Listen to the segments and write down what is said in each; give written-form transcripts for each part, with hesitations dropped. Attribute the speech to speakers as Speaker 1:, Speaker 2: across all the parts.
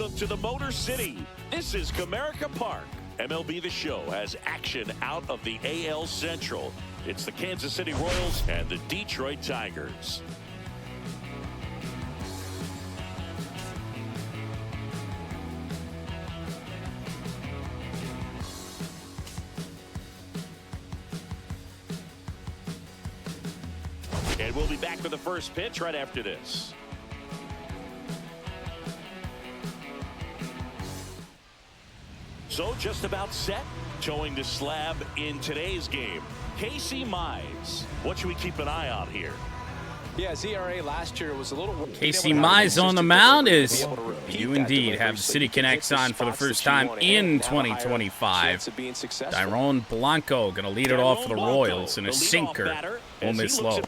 Speaker 1: Welcome to the Motor City. This is Comerica Park. MLB The Show has action out of the AL Central. It's the Kansas City Royals and the Detroit Tigers. And we'll be back for the first pitch right after this. So just about set, towing the slab in today's game. Casey Mize. What should we keep an eye on here?
Speaker 2: Yeah, ZRA last year was a little...
Speaker 3: Casey Mize on the mound is you indeed have the City Connects on for the first time in 2025. Tyrone Blanco going to lead it off for the Royals in a sinker. Will miss low.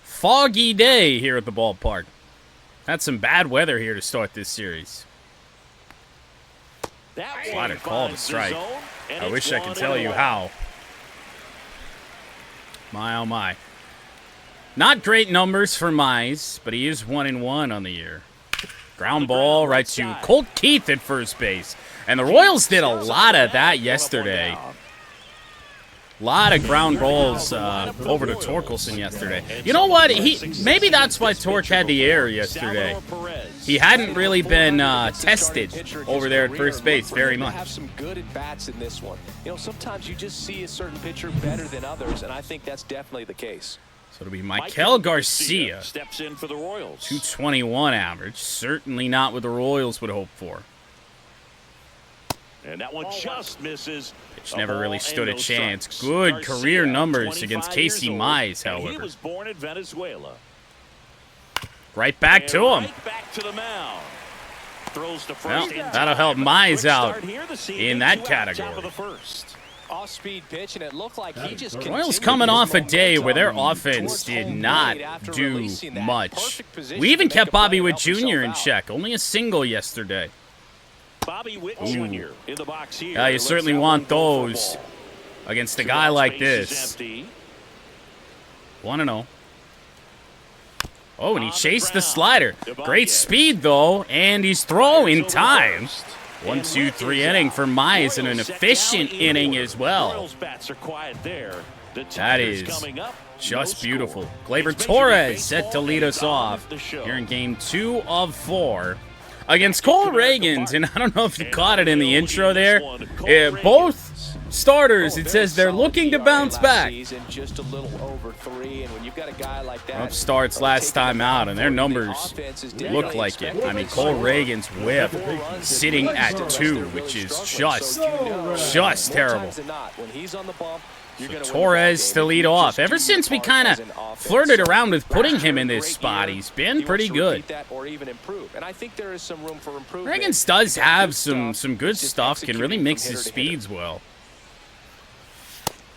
Speaker 3: Foggy day here at the ballpark. Had some bad weather here to start this series. Slider called a strike. I wish I could tell you how. My, oh my. Not great numbers for Mize, but he is 1-1 on the year. Ground ball right to Colt Keith at first base. And the Royals did a lot of that yesterday. A lot of ground balls over to Torkelson yesterday. You know what? Maybe that's why Torque had the air yesterday. He hadn't really been tested over there at first base very much.
Speaker 2: Have some good at bats in this one. You know, sometimes you just see a certain pitcher better than others, and I think that's definitely the case.
Speaker 3: So it'll be Michael Garcia.
Speaker 1: Steps in for the Royals.
Speaker 3: 221 average. Certainly not what the Royals would hope for.
Speaker 1: And that one just misses.
Speaker 3: Pitch never really stood a chance. Good career numbers against Casey Mize, however.
Speaker 1: He was born in Venezuela.
Speaker 3: Right back to him.
Speaker 1: Right back to the mound. Throws to
Speaker 3: Well,
Speaker 1: first.
Speaker 3: that'll help Mize out in that category.
Speaker 2: Off-speed pitch, and it looked like he just
Speaker 3: The Royals coming off a day where their offense did not do much. We even kept Bobby Witt Jr. in check. Only a single yesterday.
Speaker 1: Bobby Witt Jr. in the box here.
Speaker 3: Yeah, you certainly want those against a guy like this. 1-0. Oh, and he chased the slider. Great speed, though, and he's throwing time. 1-2-3 inning for Mize, and an efficient inning as well. That is just beautiful. Gleyber Torres set to lead us off here in game 2 of 4 against Cole Ragans. And I don't know if you caught it in the intro there. Both starters, it says they're looking to bounce back. Rough starts last time out, and their numbers look like it. I mean, Cole Ragans' whip sitting at 2, which is just terrible. So Torres to lead off. Ever since we kind of flirted around with putting him in this spot, he's been pretty good. Ragans does have some good stuff, can really mix his speeds well.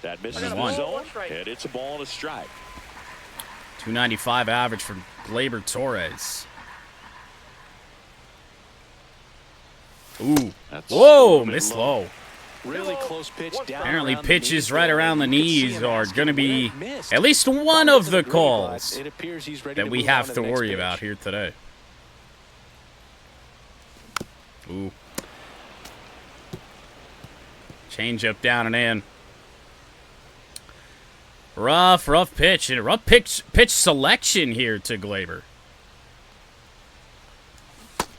Speaker 1: That misses the zone, and it's a ball and a strike.
Speaker 3: 295 average for Gleyber Torres. Ooh. Whoa, missed low.
Speaker 2: Really close pitch down.
Speaker 3: Apparently pitches right around the knees are going to be at least one of the calls that we have to worry about here today. Ooh. Change up down and in. Rough pitch, and a rough pitch selection here to Gleyber.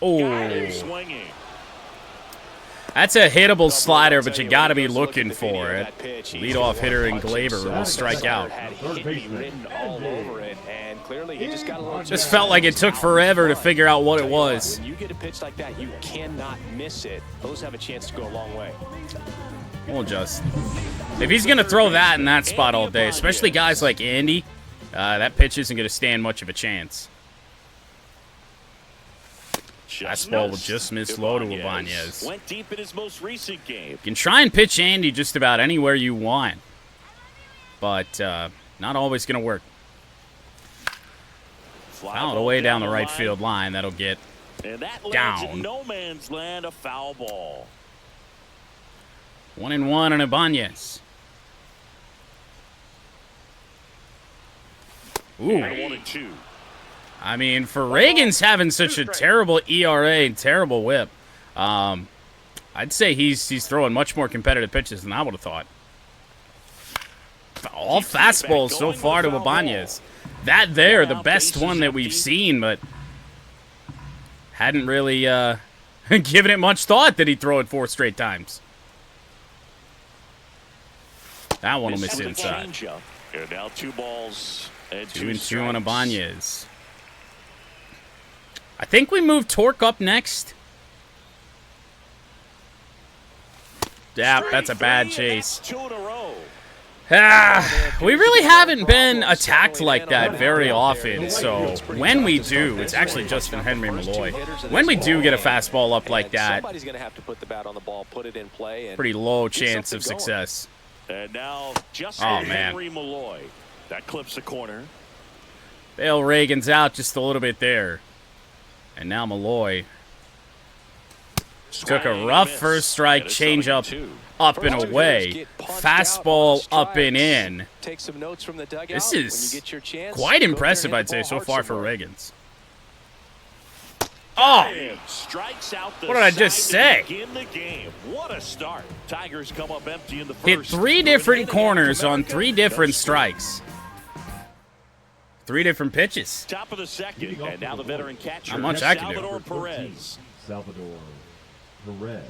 Speaker 3: Oh. That's a hittable slider, but you got to be looking for it. Leadoff hitter in Gleyber will strike out. Just felt like it took forever to figure out what it was.
Speaker 2: When you get a pitch like that, you cannot miss it. Those have a chance to go a long way.
Speaker 3: We'll just. If he's going to throw that in that spot all day, especially guys like Andy, that pitch isn't going to stand much of a chance. Fastball will just miss low to Ibanez.
Speaker 1: Went deep in his most recent game.
Speaker 3: You can try and pitch Andy just about anywhere you want, but not always going to work. Fouled away down the right field line. That'll get down.
Speaker 1: No man's land, a foul ball.
Speaker 3: 1-1 on Ibanez. Ooh.
Speaker 1: 1-2.
Speaker 3: I mean, for Ragans having such a terrible ERA and terrible whip, I'd say he's throwing much more competitive pitches than I would have thought. All fastballs so far to Ibanez. That there, the best one that we've seen, but hadn't really given it much thought that he'd throw it 4 straight times. That one will miss inside.
Speaker 1: And now 2 balls and
Speaker 3: 2 and 2
Speaker 1: strikes.
Speaker 3: on Ibanez. I think we move Torque up next. Yeah, that's a bad chase.
Speaker 1: 2 in a row.
Speaker 3: We really haven't been attacked like that very often, so when we do, it's actually Justin Henry Malloy. When we do get a fastball up like that, pretty low chance of success.
Speaker 1: And now Justin Henry Malloy. That clips the corner.
Speaker 3: Bail Ragans out just a little bit there. And now Malloy took a rough first strike, change up and away, fastball up and in. This is quite impressive, I'd say, so far for Ragans. Oh! What did I just say?
Speaker 1: What a start. Tigers come up empty in the first.
Speaker 3: Hit 3 different corners on 3 different strikes. 3 different pitches.
Speaker 1: Top of the second, and now the veteran catcher,
Speaker 3: Not much I can do.
Speaker 1: Salvador Perez.
Speaker 4: Salvador Perez.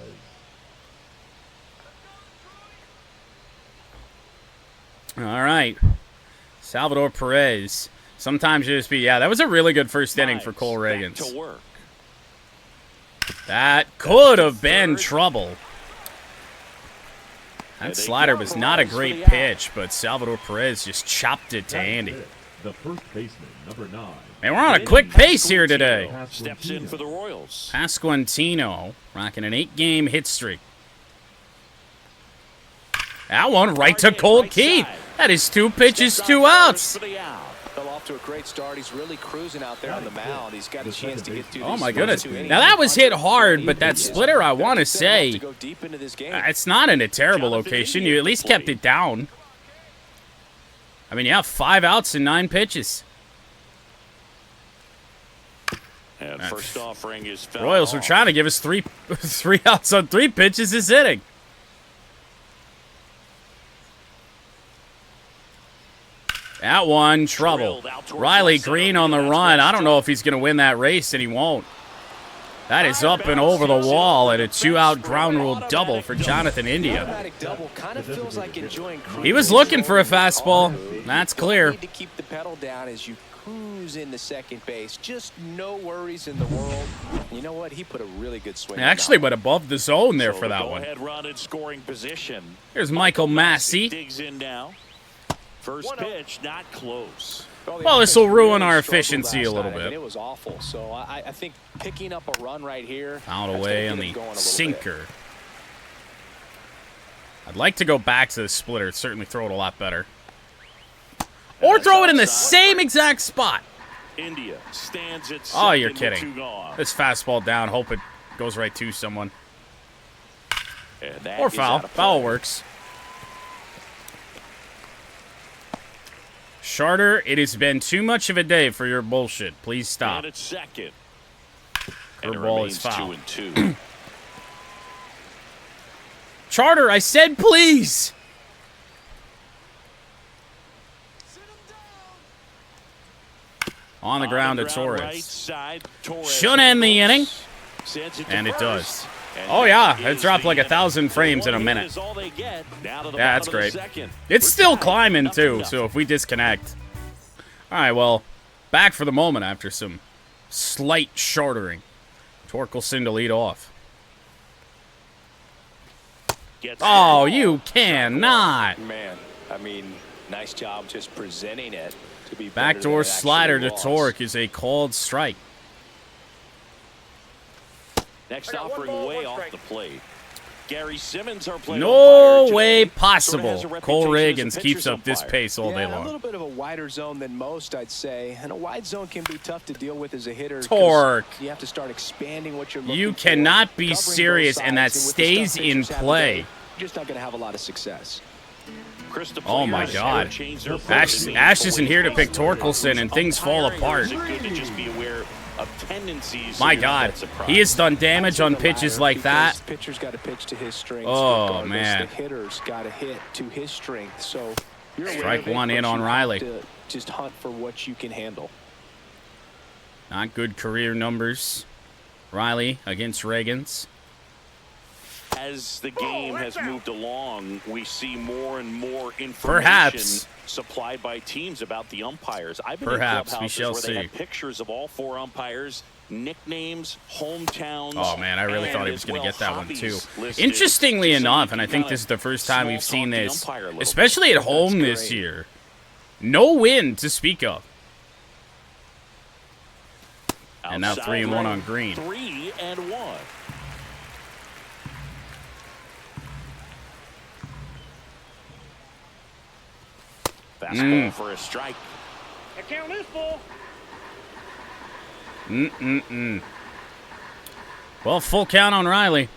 Speaker 3: All right. Salvador Perez. Sometimes you just be, yeah, that was a really good first inning for Cole Ragans.
Speaker 1: To work.
Speaker 3: That could have been trouble. That slider was not a great pitch, but Salvador Perez just chopped it to Andy.
Speaker 4: The first baseman, number 9.
Speaker 3: And we're on a quick pace here today.
Speaker 1: Steps in for the Royals.
Speaker 3: Pasquantino rocking an 8-game hit streak. That one right to Colt Keith. That is 2 pitches, 2 outs.
Speaker 2: Fell off to a great start. He's really cruising out there on the mound. He's got a chance to get through.
Speaker 3: Oh my goodness. Now that was hit hard, but that splitter, I want to say, it's not in a terrible location. You at least kept it down. I mean, yeah, 5 outs and 9 pitches.
Speaker 1: And first offering is foul.
Speaker 3: Royals were trying to give us 3 outs on 3 pitches this inning. That one, trouble. Riley Green on the run. I don't know if he's going to win that race, and he won't. That is up and over the wall, and a 2-out ground rule double for Jonathan India. He was looking for a fastball. That's clear.
Speaker 2: To keep the pedal down as you cruise into second base. Just no worries in the world. You know what? He put a really good swing.
Speaker 3: He actually went above the zone there for that one.
Speaker 1: Run in scoring position.
Speaker 3: Here's Michael Massey.
Speaker 1: Digs in now. First pitch, not close.
Speaker 3: Well, this will ruin our efficiency a little bit.
Speaker 2: It was awful. So I think picking up a run right here.
Speaker 3: Fouled away on the sinker. I'd like to go back to the splitter. Certainly throw it a lot better. Or throw it in the same exact spot.
Speaker 1: India stands at
Speaker 3: Oh, you're kidding. This fastball down. Hope it goes right to someone. Or foul. Foul works. Charter, it has been too much of a day for your bullshit. Please stop.
Speaker 1: And it's second.
Speaker 3: Curveball is foul.
Speaker 1: 2-2.
Speaker 3: Charter, I said please. On the ground to Torres. Should end the inning. And it does. Oh, yeah. It dropped like 1,000 frames in a minute. Yeah, that's great. It's still climbing, too, so if we disconnect. All right, well, back for the moment after some slight shortering. Torkelson to lead off. Oh, you cannot.
Speaker 2: Man, I mean, nice job just presenting it to be
Speaker 3: backdoor slider to Torque is a called strike.
Speaker 1: Next offering way off the plate. Gary Simmons are playing.
Speaker 3: No way possible. Cole Ragans keeps up this pace all day long.
Speaker 2: A little bit of a wider zone than most, I'd say. And a wide zone can be tough to deal with as a hitter.
Speaker 3: Torque.
Speaker 2: You have to start expanding what you're looking for.
Speaker 3: You cannot be serious, and that stays in play.
Speaker 2: You're just not going to have a lot of success.
Speaker 1: Chris,
Speaker 3: Oh my
Speaker 1: players
Speaker 3: God.
Speaker 1: change their
Speaker 3: Ash isn't here to pick Torkelson, and things fall apart.
Speaker 1: Is it good to just be aware of tendencies
Speaker 3: My
Speaker 1: that
Speaker 3: God,
Speaker 1: surprise?
Speaker 3: he has done damage on
Speaker 2: The
Speaker 3: pitches
Speaker 2: latter,
Speaker 3: like that.
Speaker 2: because Pitcher's got to pitch to his strengths.
Speaker 3: Oh,
Speaker 2: regardless.
Speaker 3: man.
Speaker 2: The hitter's got to hit to his strength. So you're aware
Speaker 3: Strike
Speaker 2: of it,
Speaker 3: one in
Speaker 2: but
Speaker 3: on
Speaker 2: you
Speaker 3: Riley.
Speaker 2: have to just hunt for what you can handle.
Speaker 3: Not good career numbers. Riley against Ragans.
Speaker 1: As the game has moved along, we see more and more information
Speaker 3: Perhaps.
Speaker 1: supplied by teams about the umpires. I've been
Speaker 3: Perhaps,
Speaker 1: in
Speaker 3: we
Speaker 1: clubhouses
Speaker 3: shall
Speaker 1: where
Speaker 3: see.
Speaker 1: they have pictures of all 4 umpires, nicknames, hometowns.
Speaker 3: Oh man, I really
Speaker 1: and
Speaker 3: thought he was
Speaker 1: as
Speaker 3: going to
Speaker 1: well
Speaker 3: get that one
Speaker 1: hobbies
Speaker 3: too.
Speaker 1: listed.
Speaker 3: Interestingly
Speaker 1: So
Speaker 3: enough,
Speaker 1: you
Speaker 3: and I
Speaker 1: can
Speaker 3: think
Speaker 1: kinda
Speaker 3: this is the first time we've
Speaker 1: small
Speaker 3: seen
Speaker 1: talk the
Speaker 3: this,
Speaker 1: umpire a little bit.
Speaker 3: especially at home this
Speaker 2: great.
Speaker 3: year. No win to speak of. And now
Speaker 1: Outside
Speaker 3: 3-1 on
Speaker 1: right,
Speaker 3: green.
Speaker 1: 3-1. Fastball for a strike.
Speaker 5: Account is full.
Speaker 3: Well, full count on Riley.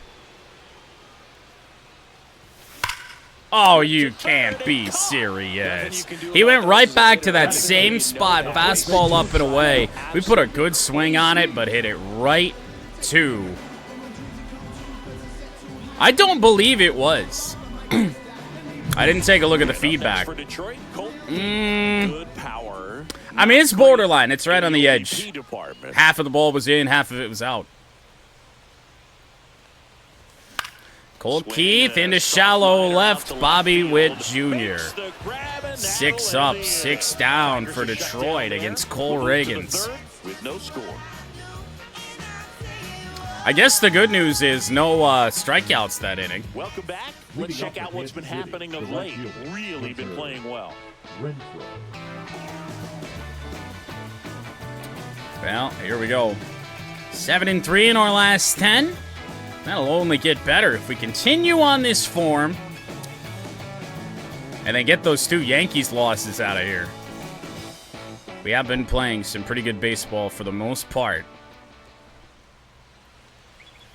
Speaker 3: Oh, you can't be serious. He went right back to that same spot, fastball up and away. We put a good swing on it, but hit it right to... I don't believe it was. I didn't take a look at the feedback.
Speaker 1: For Detroit, good power.
Speaker 3: I mean, it's borderline. It's right on the edge.
Speaker 1: MVP department.
Speaker 3: Half of the ball was in, half of it was out. Colt Keith into shallow left. Bobby Witt Jr. 6 up, 6 down for Detroit against Cole Ragans.
Speaker 1: With no score.
Speaker 3: I guess the good news is no strikeouts that inning.
Speaker 1: Welcome back. Let's check out what's been happening of late. Really been playing well.
Speaker 4: Renfro.
Speaker 3: Well, here we go. 7-3 in our last 10. That'll only get better if we continue on this form and then get those 2 Yankees losses out of here. We have been playing some pretty good baseball for the most part.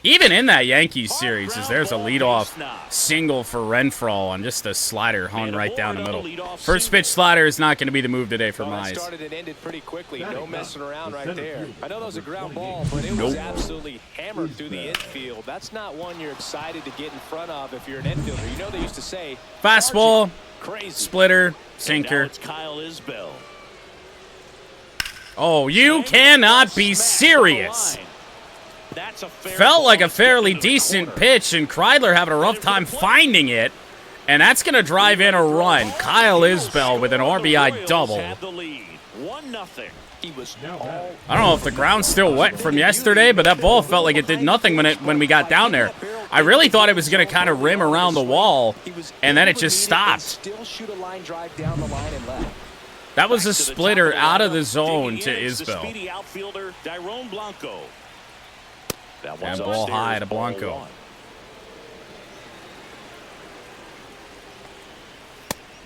Speaker 3: Even in that Yankees series, as there's a leadoff single for Renfro on just a slider hung right down the middle. First pitch slider is not going to be the move today for
Speaker 2: Well, it
Speaker 3: Mize.
Speaker 2: started and ended pretty quickly. No messing around right there. I know that was a ground ball, but it was absolutely hammered through the infield. That's not one you're excited to get in front of if you're an infielder. You know they used to say,
Speaker 3: Fastball,
Speaker 2: crazy.
Speaker 3: splitter,
Speaker 1: And now
Speaker 3: sinker.
Speaker 1: it's Kyle Isbell.
Speaker 3: Oh, you cannot be serious.
Speaker 1: That's a fair
Speaker 3: Felt like a
Speaker 1: ball.
Speaker 3: fairly
Speaker 1: Into the
Speaker 3: decent
Speaker 1: corner.
Speaker 3: pitch, and Kreidler having a rough time finding it. And that's going to drive in a run. Kyle Isbell with an RBI double.
Speaker 1: Have the lead. 1-0.
Speaker 2: He was
Speaker 4: Now
Speaker 2: all
Speaker 4: back.
Speaker 3: I don't know if the ground's still wet from yesterday, but that ball felt like it did nothing when we got down there. I really thought it was going to kind of rim around the wall, and then it just stopped.
Speaker 2: Still shoot a line drive down the line and left.
Speaker 3: That was a
Speaker 1: Back to the top
Speaker 3: splitter
Speaker 1: of the
Speaker 3: out of the
Speaker 1: lineup.
Speaker 3: zone to
Speaker 1: Digging in is the
Speaker 3: Isbell.
Speaker 1: speedy outfielder, Dyrone Blanco. That one's
Speaker 3: ball
Speaker 1: upstairs,
Speaker 3: high to
Speaker 1: ball
Speaker 3: Blanco.
Speaker 1: 1.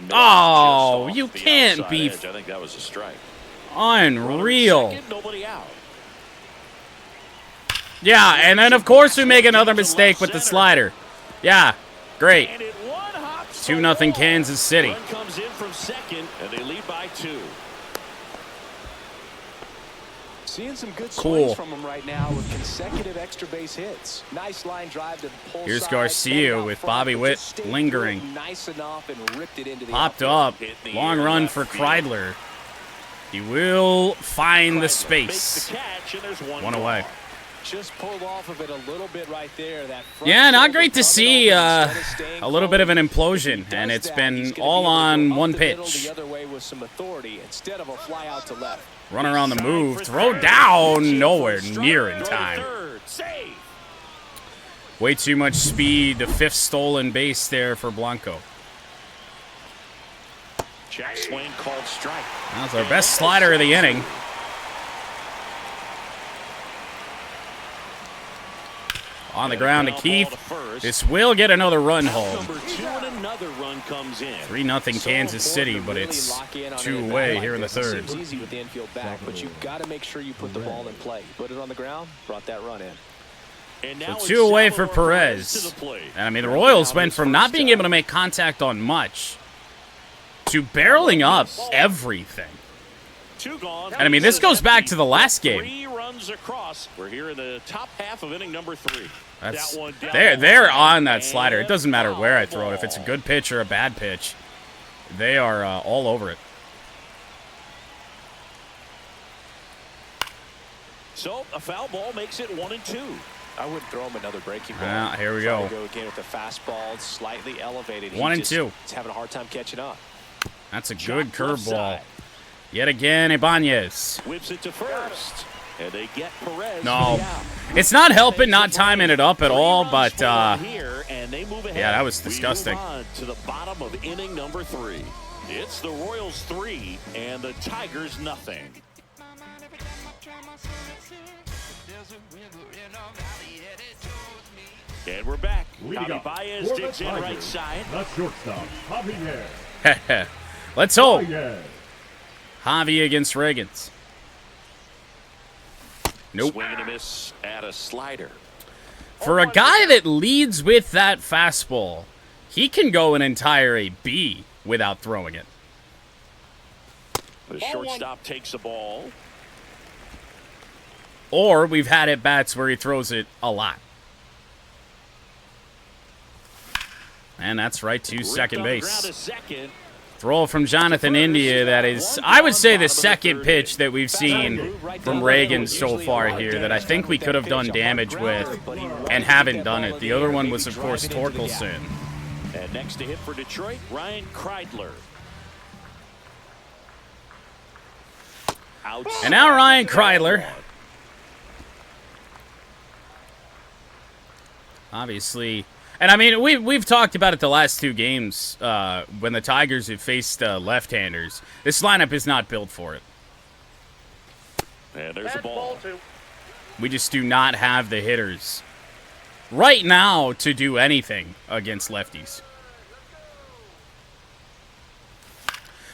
Speaker 1: No,
Speaker 3: Oh,
Speaker 1: just
Speaker 3: you
Speaker 1: off the
Speaker 3: can't
Speaker 1: outside
Speaker 3: be
Speaker 1: edge. I think that was a strike.
Speaker 3: unreal.
Speaker 1: Second, nobody out.
Speaker 3: Yeah, and then of course we make another mistake with the slider. Yeah, great.
Speaker 1: And it one-hops
Speaker 3: 2-0
Speaker 1: the wall.
Speaker 3: Kansas City.
Speaker 1: Run comes in from second, and they lead by 2.
Speaker 2: Seeing some good
Speaker 3: Cool.
Speaker 2: swings from him right now with consecutive extra base hits. Nice line drive to pull
Speaker 3: Here's
Speaker 2: side,
Speaker 3: Garcia
Speaker 2: set it out
Speaker 3: with
Speaker 2: front,
Speaker 3: Bobby
Speaker 2: but
Speaker 3: Witt
Speaker 2: just stayed
Speaker 3: lingering.
Speaker 2: through it nice enough and ripped it into the
Speaker 3: Popped
Speaker 2: outfield.
Speaker 3: up.
Speaker 1: Hit the
Speaker 3: Long
Speaker 1: air
Speaker 3: run
Speaker 1: left
Speaker 3: for
Speaker 1: field.
Speaker 3: Kreidler. He will find the
Speaker 1: Makes
Speaker 3: space.
Speaker 1: the catch, and there's
Speaker 3: One away.
Speaker 2: Just pulled off of it a little bit right there. That front
Speaker 3: Yeah, not
Speaker 2: shoulder
Speaker 3: great to
Speaker 2: coming
Speaker 3: see
Speaker 2: over instead of staying
Speaker 3: a little bit of an
Speaker 2: close.
Speaker 3: implosion,
Speaker 2: If he
Speaker 3: and
Speaker 2: does
Speaker 3: it's
Speaker 2: that,
Speaker 3: been
Speaker 2: he's gonna
Speaker 3: all
Speaker 2: be able to
Speaker 3: on
Speaker 2: go
Speaker 3: one
Speaker 2: up the middle
Speaker 3: pitch.
Speaker 2: The other way with some authority instead of a fly out to left.
Speaker 3: Runner on the move. Throw down. Nowhere near in
Speaker 1: Throw to
Speaker 3: time.
Speaker 1: third. Save.
Speaker 3: Way too much speed. The 5th stolen base there for Blanco.
Speaker 1: Check swing called strike.
Speaker 3: That's our best slider of the inning. On the ground to
Speaker 1: Ground ball
Speaker 3: Keith.
Speaker 1: to first.
Speaker 3: This will get another run
Speaker 1: Out
Speaker 3: home.
Speaker 1: number 2, and another run comes in.
Speaker 3: 3-0
Speaker 2: So
Speaker 3: Kansas City,
Speaker 2: important
Speaker 3: but
Speaker 2: to really
Speaker 3: it's
Speaker 2: lock in on
Speaker 3: 2
Speaker 2: an
Speaker 3: away
Speaker 2: at-bat like
Speaker 3: here in the
Speaker 2: this. It
Speaker 3: third.
Speaker 2: seems easy with the infield back, but you've got to make sure you put the ball in play. Put it on the ground, brought that run in.
Speaker 1: And
Speaker 3: So
Speaker 1: now it's
Speaker 3: 2 away for
Speaker 1: Salvador
Speaker 3: Perez.
Speaker 1: to the plate.
Speaker 3: And I mean, the Royals went from not being able to make contact on much to barreling up everything.
Speaker 1: 2 gone.
Speaker 3: And I mean, this goes back to the last game.
Speaker 1: 3 runs across. We're here in the top half of inning number 3.
Speaker 3: That's,
Speaker 1: That one down
Speaker 3: they're on that slider. It doesn't matter where I throw it. If it's a good pitch or a bad pitch, they are all over it.
Speaker 1: So a foul ball makes it 1-2.
Speaker 2: I wouldn't throw him another breaking ball.
Speaker 3: Here we
Speaker 2: Try
Speaker 3: go.
Speaker 2: to go again with the fastball, slightly elevated.
Speaker 3: 1-2.
Speaker 2: He's having a hard time catching up.
Speaker 3: That's a good curveball. Yet again, Ibanez.
Speaker 1: Whips it to first. And they get Perez.
Speaker 3: No. It's not helping, not timing it up at all, but
Speaker 1: here, and they move ahead.
Speaker 3: yeah, that was
Speaker 1: We
Speaker 3: disgusting.
Speaker 1: move on to the bottom of inning number 3. It's the Royals 3 and the Tigers nothing. And we're back.
Speaker 4: Leading
Speaker 1: Javi
Speaker 4: up
Speaker 1: Baez
Speaker 4: for the
Speaker 1: digs in right
Speaker 4: Tigers,
Speaker 1: side.
Speaker 4: the shortstop, Javier.
Speaker 3: Let's hope.
Speaker 4: Baez.
Speaker 3: Javi against Ragans. Nope.
Speaker 1: Swing and a miss at a slider.
Speaker 3: For a guy that leads with that fastball, he can go an entire AB without throwing it.
Speaker 1: The shortstop takes the ball.
Speaker 3: Or we've had at bats where he throws it a lot. And that's right to second base. Throw from Jonathan India. That is, I would say, the second pitch that we've seen from Ragans so far here that I think we could have done damage with and haven't done it. The other one was, of course, Torkelson.
Speaker 1: And next to hit for Detroit, Ryan Kreidler.
Speaker 3: And now Ryan Kreidler. Obviously. And I mean, we've talked about it the last 2 games when the Tigers have faced left-handers. This lineup is not built for it.
Speaker 1: And there's the ball.
Speaker 3: We just do not have the hitters right now to do anything against lefties.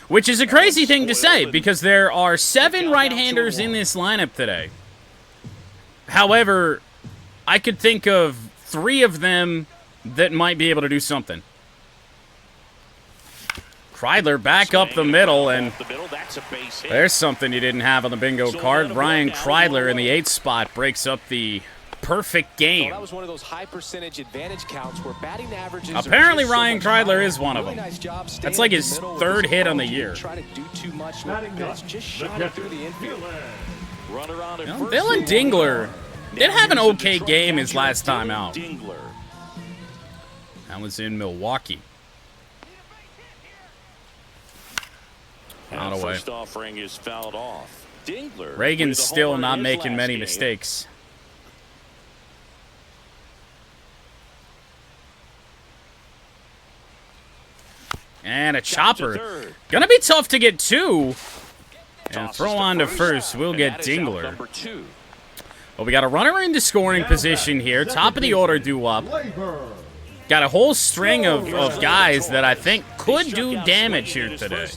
Speaker 3: Which is a crazy thing to say because there are 7 right-handers in this lineup today. However, I could think of 3 of them that might be able to do something. Kreidler back up the middle, and there's something you didn't have on the bingo card. Ryan Kreidler in the 8th spot breaks up the perfect game.
Speaker 2: That was one of those high percentage advantage counts where batting averages.
Speaker 3: Apparently Ryan Kreidler is one of them. That's like his 3rd hit on the year.
Speaker 2: Try to do too much with this. Just shot it through the infield.
Speaker 3: Dylan Dingler did have an okay game his last time out. That was in Milwaukee. Out away.
Speaker 1: First offering is fouled off. Dingler.
Speaker 3: Reagan's still not making many mistakes. And a chopper. Gonna be tough to get 2. And throw on to first. We'll get Dingler. Well, we got a runner into scoring position here. Top of the order due up. Got a whole string of guys that I think could do damage here today.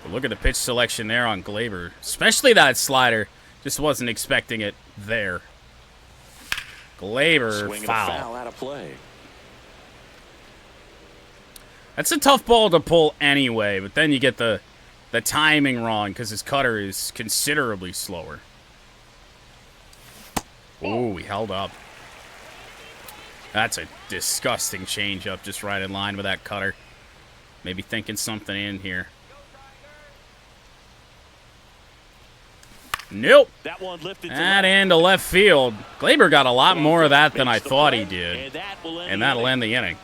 Speaker 3: But look at the pitch selection there on Glaber. Especially that slider. Just wasn't expecting it there. Glaber, foul.
Speaker 1: Out of play.
Speaker 3: That's a tough ball to pull anyway, but then you get the timing wrong because his cutter is considerably slower. Ooh, he held up. That's a disgusting changeup, just right in line with that cutter. Maybe thinking something in here. Nope. That into left field. Glaber got a lot more of that than I thought he did. And that'll end the inning.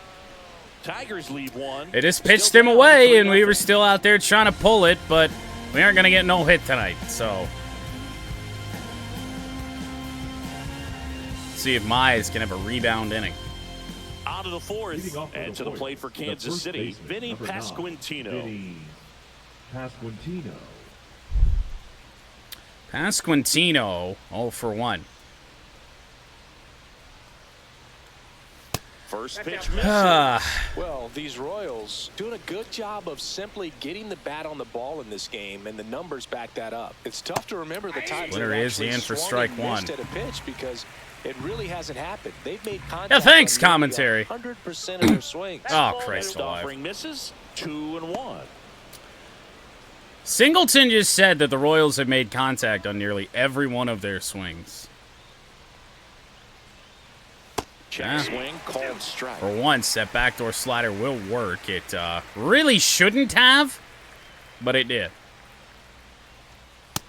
Speaker 1: Tigers lead 1.
Speaker 3: They just pitched him away, and we were still out there trying to pull it, but we aren't going to get no hit tonight, so. See if Mize can have a rebound inning.
Speaker 1: Out of the 4th, and to the plate for Kansas City, Vinny Pasquantino. First First pitch misses.
Speaker 2: Well, these Royals doing a good job of simply getting the bat on the ball in this game, and the numbers back that up. It's tough to remember the times
Speaker 3: Winner is in for strike one.
Speaker 2: At a pitch because it really hasn't happened. They've made contact.
Speaker 3: Yeah, thanks, commentary.
Speaker 2: 100% of their swings.
Speaker 3: Oh, Christ alive.
Speaker 1: Offering misses. 2-1.
Speaker 3: Singleton just said that the Royals have made contact on nearly every one of their swings.
Speaker 1: Check swing, called strike.
Speaker 3: For once, that backdoor slider will work. It really shouldn't have, but it did.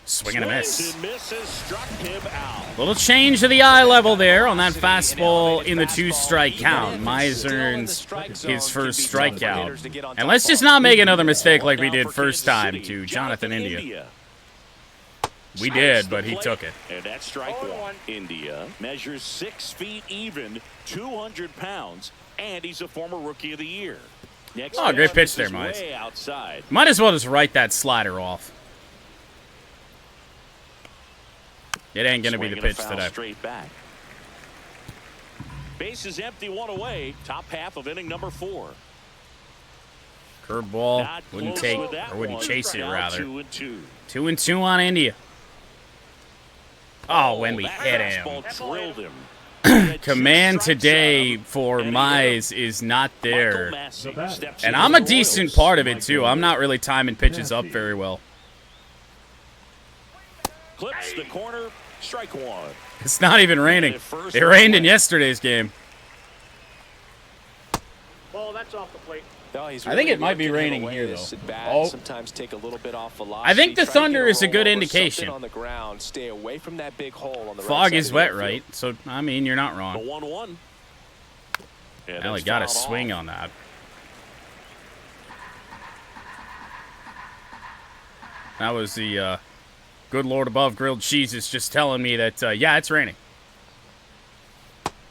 Speaker 3: Swing and a miss.
Speaker 1: Swings and misses, struck him out.
Speaker 3: Little change of the eye level there on that fastball in the 2-strike count. Mize earns his first strikeout. And let's just not make another mistake like we did first time to Jonathan India. We did, but he took it.
Speaker 1: And that's strike one. India measures 6 feet even, 200 pounds, and he's a former Rookie of the Year. Next
Speaker 3: Great pitch there,
Speaker 1: is
Speaker 3: Mize.
Speaker 1: way outside.
Speaker 3: Might as well just write that slider off. It ain't going to be the pitch today.
Speaker 1: Straight back. Base is empty, 1 away. Top half of inning number 4.
Speaker 3: Curveball. Wouldn't take, or wouldn't chase it, rather.
Speaker 1: 2-2.
Speaker 3: 2-2 on India. Oh, when we hit him.
Speaker 1: Drilled him.
Speaker 3: Command today for Mize is not there. And I'm a decent part of it, too. I'm not really timing pitches up very well.
Speaker 1: Clips the corner. Strike one.
Speaker 3: It's not even raining. It rained in yesterday's game.
Speaker 5: Ball, that's off the plate.
Speaker 2: No,
Speaker 3: I think it might be raining here, though. Oh.
Speaker 2: Sometimes take a little bit off velocity.
Speaker 3: I think the thunder is a good indication.
Speaker 2: On the ground, stay away from that big hole on the
Speaker 3: Fog is wet, right? So, I mean, you're not
Speaker 1: The
Speaker 3: wrong.
Speaker 1: 1-1.
Speaker 3: Well, he got a swing on that. That was the good Lord above grilled cheese is just telling me that, yeah, it's raining.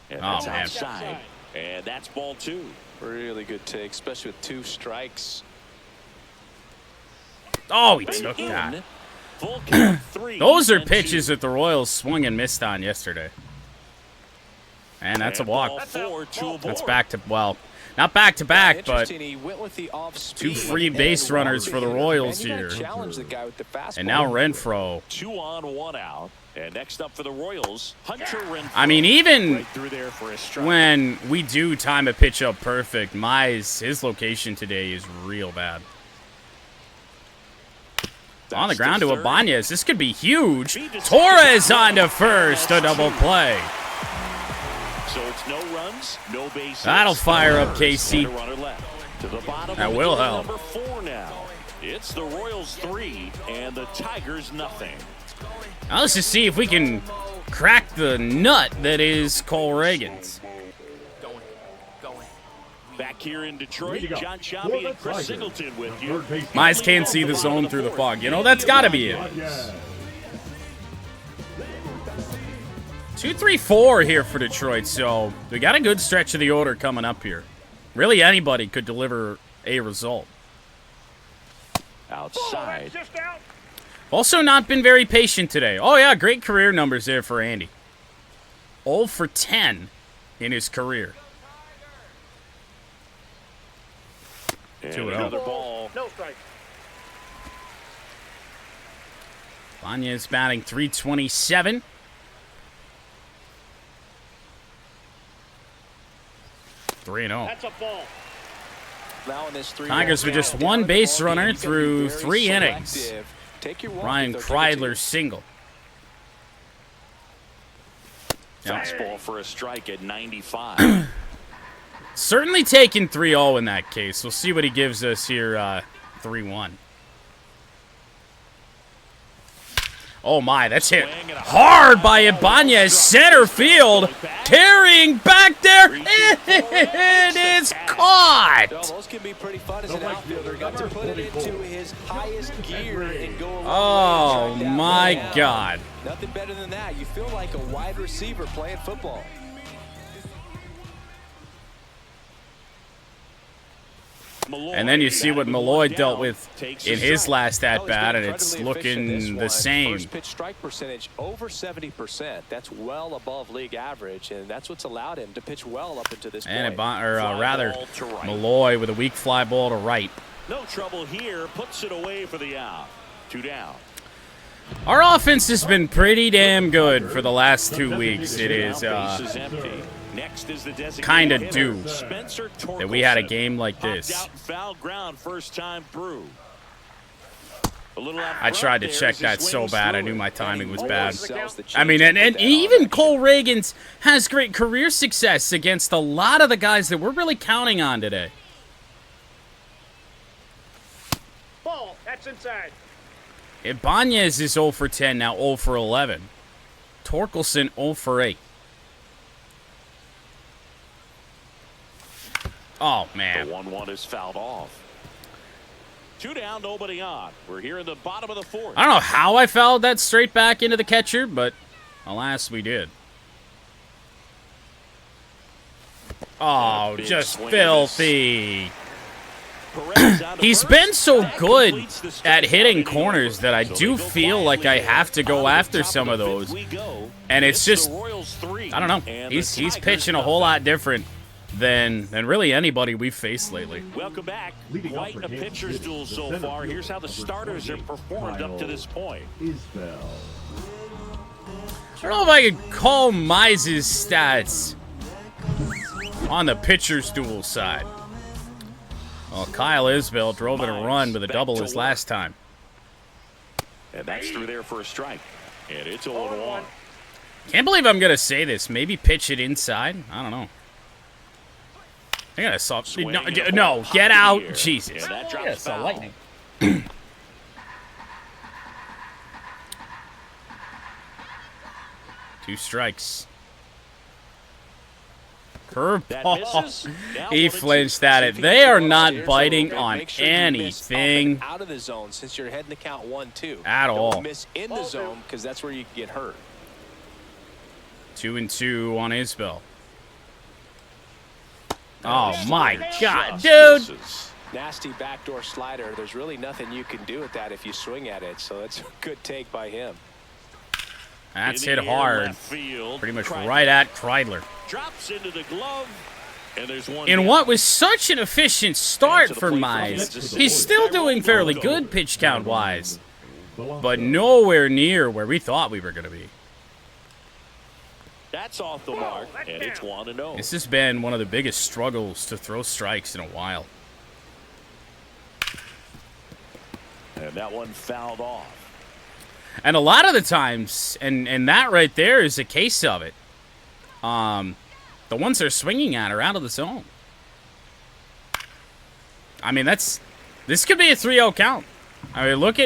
Speaker 1: And
Speaker 3: Oh,
Speaker 1: that's
Speaker 3: man.
Speaker 1: outside. And that's ball 2.
Speaker 2: Really good take, especially with 2 strikes.
Speaker 3: Oh, he took that.
Speaker 1: Full count, 3
Speaker 3: Those are
Speaker 1: and
Speaker 3: pitches
Speaker 1: 2.
Speaker 3: that the Royals swung and missed on yesterday. And that's a
Speaker 1: And ball
Speaker 3: walk.
Speaker 1: 4, 2 aboard.
Speaker 3: That's back to, well, not back to back, but
Speaker 2: Interesting, he went with the off-speed
Speaker 3: 2 free base runners for the Royals
Speaker 2: and you
Speaker 3: here.
Speaker 2: gotta challenge the guy with the fastball.
Speaker 3: And now Renfroe.
Speaker 1: 2 on, 1 out. And next up for the Royals, Hunter Renfroe.
Speaker 3: I mean, even
Speaker 1: Right through there for a strike.
Speaker 3: when we do time a pitch up perfect, his location today is real bad. On the ground to Ibanez. This could be huge. Torres on to first. A double play.
Speaker 1: So it's no runs, no bases.
Speaker 3: That'll fire up KC.
Speaker 1: And a runner left. To the bottom
Speaker 3: That
Speaker 1: of the
Speaker 3: will
Speaker 1: inning,
Speaker 3: help.
Speaker 1: Number 4 now. It's the Royals 3 and the Tigers nothing.
Speaker 3: Now let's just see if we can crack the nut that is Cole Ragans.
Speaker 1: Back here in Detroit, John Shabby and Chris Singleton with you.
Speaker 3: Mize can't see the zone through the fog. You know, that's got to be it. 2-3-4 here for Detroit, so we got a good stretch of the order coming up here. Really, anybody could deliver a result.
Speaker 1: Outside.
Speaker 5: Just out.
Speaker 3: Also not been very patient today. Oh, yeah, great career numbers there for Andy. 0 for 10 in his career.
Speaker 1: And
Speaker 3: 2-0.
Speaker 1: another ball.
Speaker 5: No strike.
Speaker 3: Ibanez batting .327.
Speaker 5: That's a ball.
Speaker 2: Now in this 3-1
Speaker 3: Tigers with just
Speaker 2: count,
Speaker 3: one
Speaker 2: down
Speaker 3: base
Speaker 2: the ball
Speaker 3: runner
Speaker 2: game, you gotta be
Speaker 3: through
Speaker 2: very
Speaker 3: 3 innings.
Speaker 2: selective. Take your walk
Speaker 3: Ryan
Speaker 2: if they'll give it to you.
Speaker 3: Kreidler's single. Yep.
Speaker 1: Fastball for a strike at 95.
Speaker 3: Certainly taking 3-0 in that case. We'll see what he gives us here 3-1. Oh my, that's hit hard by Ibanez, center field, carrying back there. It is caught.
Speaker 2: No, those can be pretty fun as an outfielder. Got to put it into his highest gear and go along.
Speaker 3: Oh
Speaker 2: with it.
Speaker 3: my
Speaker 2: Yeah.
Speaker 3: God.
Speaker 2: Nothing better than that. You feel like a wide receiver playing football.
Speaker 3: And then you see what Malloy dealt with in his last at-bat, and it's looking the same.
Speaker 2: First pitch strike percentage over 70%. That's well above league average, and that's what's allowed him to pitch well up into this
Speaker 3: and
Speaker 2: point.
Speaker 3: rather, Malloy with a weak fly ball to right.
Speaker 1: No trouble here. Puts it away for the out. 2 down.
Speaker 3: Our offense has been pretty damn good for the last 2 weeks. It is kind of due that we had a game like this.
Speaker 1: Foul ground first time through.
Speaker 3: I tried to check that so bad. I knew my timing was bad. I mean, and even Cole Ragans has great career success against a lot of the guys that we're really counting on today.
Speaker 5: Ball, that's inside.
Speaker 3: Ibanez is 0 for 10, now 0 for 11. Torkelson 0 for 8. Oh, man.
Speaker 1: The 1-1 is fouled off. 2 down, nobody on. We're here in the bottom of the 4th.
Speaker 3: I don't know how I fouled that straight back into the catcher, but alas, we did. Oh, just filthy. He's been so good at hitting corners that I do feel like I have to go after some of those. And it's just, I don't know. He's pitching a whole lot different than really anybody we've faced lately.
Speaker 1: Welcome back. Quite a pitcher's duel so far. Here's how the starters have performed up to this point.
Speaker 3: I don't know if I could call Mize's stats on the pitcher's duel side. Well, Kyle Isbell drove in a run with a double his last time.
Speaker 1: And that's through there for a strike. And it's 0-1.
Speaker 3: Can't believe I'm going to say this. Maybe pitch it inside? I don't know. I got to saw. No, get out. Jesus.
Speaker 1: And that drops foul.
Speaker 3: Lightning. 2 strikes. Curveball. He flinched at it. They are not biting on anything
Speaker 2: out of the zone since you're heading to count 1-2
Speaker 3: at all.
Speaker 2: Don't miss in the zone because that's where you can get hurt.
Speaker 3: 2-2 on Isbell. Oh my God, dude!
Speaker 2: Nasty backdoor slider. There's really nothing you can do with that if you swing at it. So that's a good take by him.
Speaker 3: That's hit hard. Pretty much right at Kreidler.
Speaker 1: Drops into the glove, and there's one
Speaker 3: in what was such an efficient start for Mize. He's still doing fairly good pitch count wise, but nowhere near where we thought we were going to be.
Speaker 1: That's off the mark, and it's 1-0.
Speaker 3: This has been one of the biggest struggles to throw strikes in a while.
Speaker 1: And that one fouled off.
Speaker 3: And a lot of the times, and that right there is a case of it. The ones they're swinging at are out of the zone. I mean, this could be a 3-0 count. I mean, look,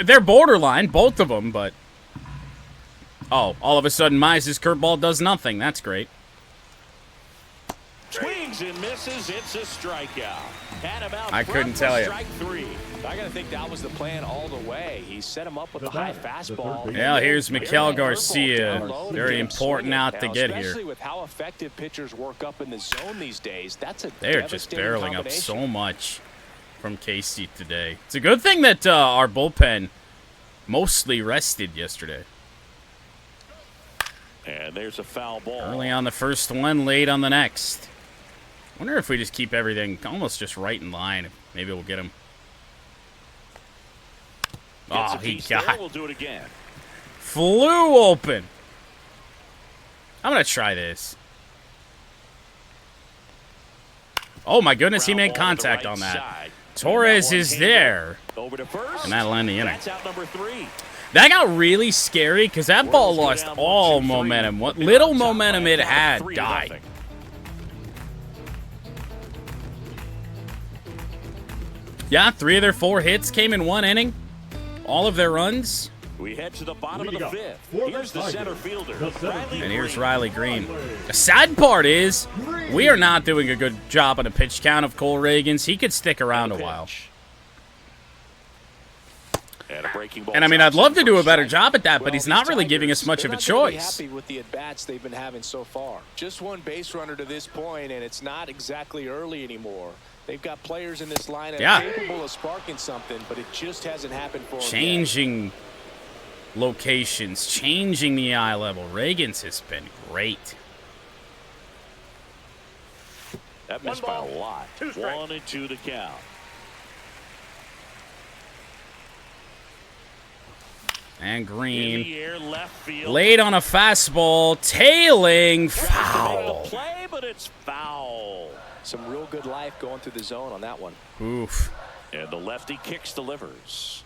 Speaker 3: they're borderline, both of them, but oh, all of a sudden, Mize's curveball does nothing. That's great.
Speaker 1: Swings and misses. It's a strikeout.
Speaker 3: I couldn't tell you.
Speaker 2: Strike 3. I gotta think that was the plan all the way. He set him up with the high fastball.
Speaker 3: Yeah, here's Miguel Garcia. Very important out to get here.
Speaker 2: Especially with how effective pitchers work up in the zone these days. That's a
Speaker 3: They're just barreling up so much from KC today. It's a good thing that our bullpen mostly rested yesterday.
Speaker 1: And there's a foul ball.
Speaker 3: Early on the first one, late on the next. Wonder if we just keep everything almost just right in line. Maybe we'll get him. Oh, he got.
Speaker 1: We'll do it again.
Speaker 3: Flew open. I'm going to try this. Oh, my goodness, he made contact on that. Torres is there.
Speaker 1: Over to first.
Speaker 3: And that'll end the inning.
Speaker 1: That's out number 3.
Speaker 3: That got really scary because that ball lost all momentum. What little momentum it had died. Yeah, 3 of their 4 hits came in 1 inning. All of their runs.
Speaker 1: We head to the bottom of the 5th. Here's the center fielder.
Speaker 3: And here's Riley Green. The sad part is we are not doing a good job on a pitch count of Cole Ragans. He could stick around a while. And I mean, I'd love to do a better job at that, but he's not really giving us much of a choice.
Speaker 2: Happy with the at-bats they've been having so far. Just 1 base runner to this point, and it's not exactly early anymore. They've got players in this lineup capable of sparking something, but it just hasn't happened for them
Speaker 3: Changing locations, changing the eye level. Ragans has been great.
Speaker 1: That missed by a lot. 1-2 to count.
Speaker 3: And Green
Speaker 1: In the air, left field.
Speaker 3: laid on a fastball, tailing, foul.
Speaker 1: Play, but it's foul.
Speaker 2: Some real good life going through the zone on that one.
Speaker 3: Oof.
Speaker 1: And the lefty kicks, delivers.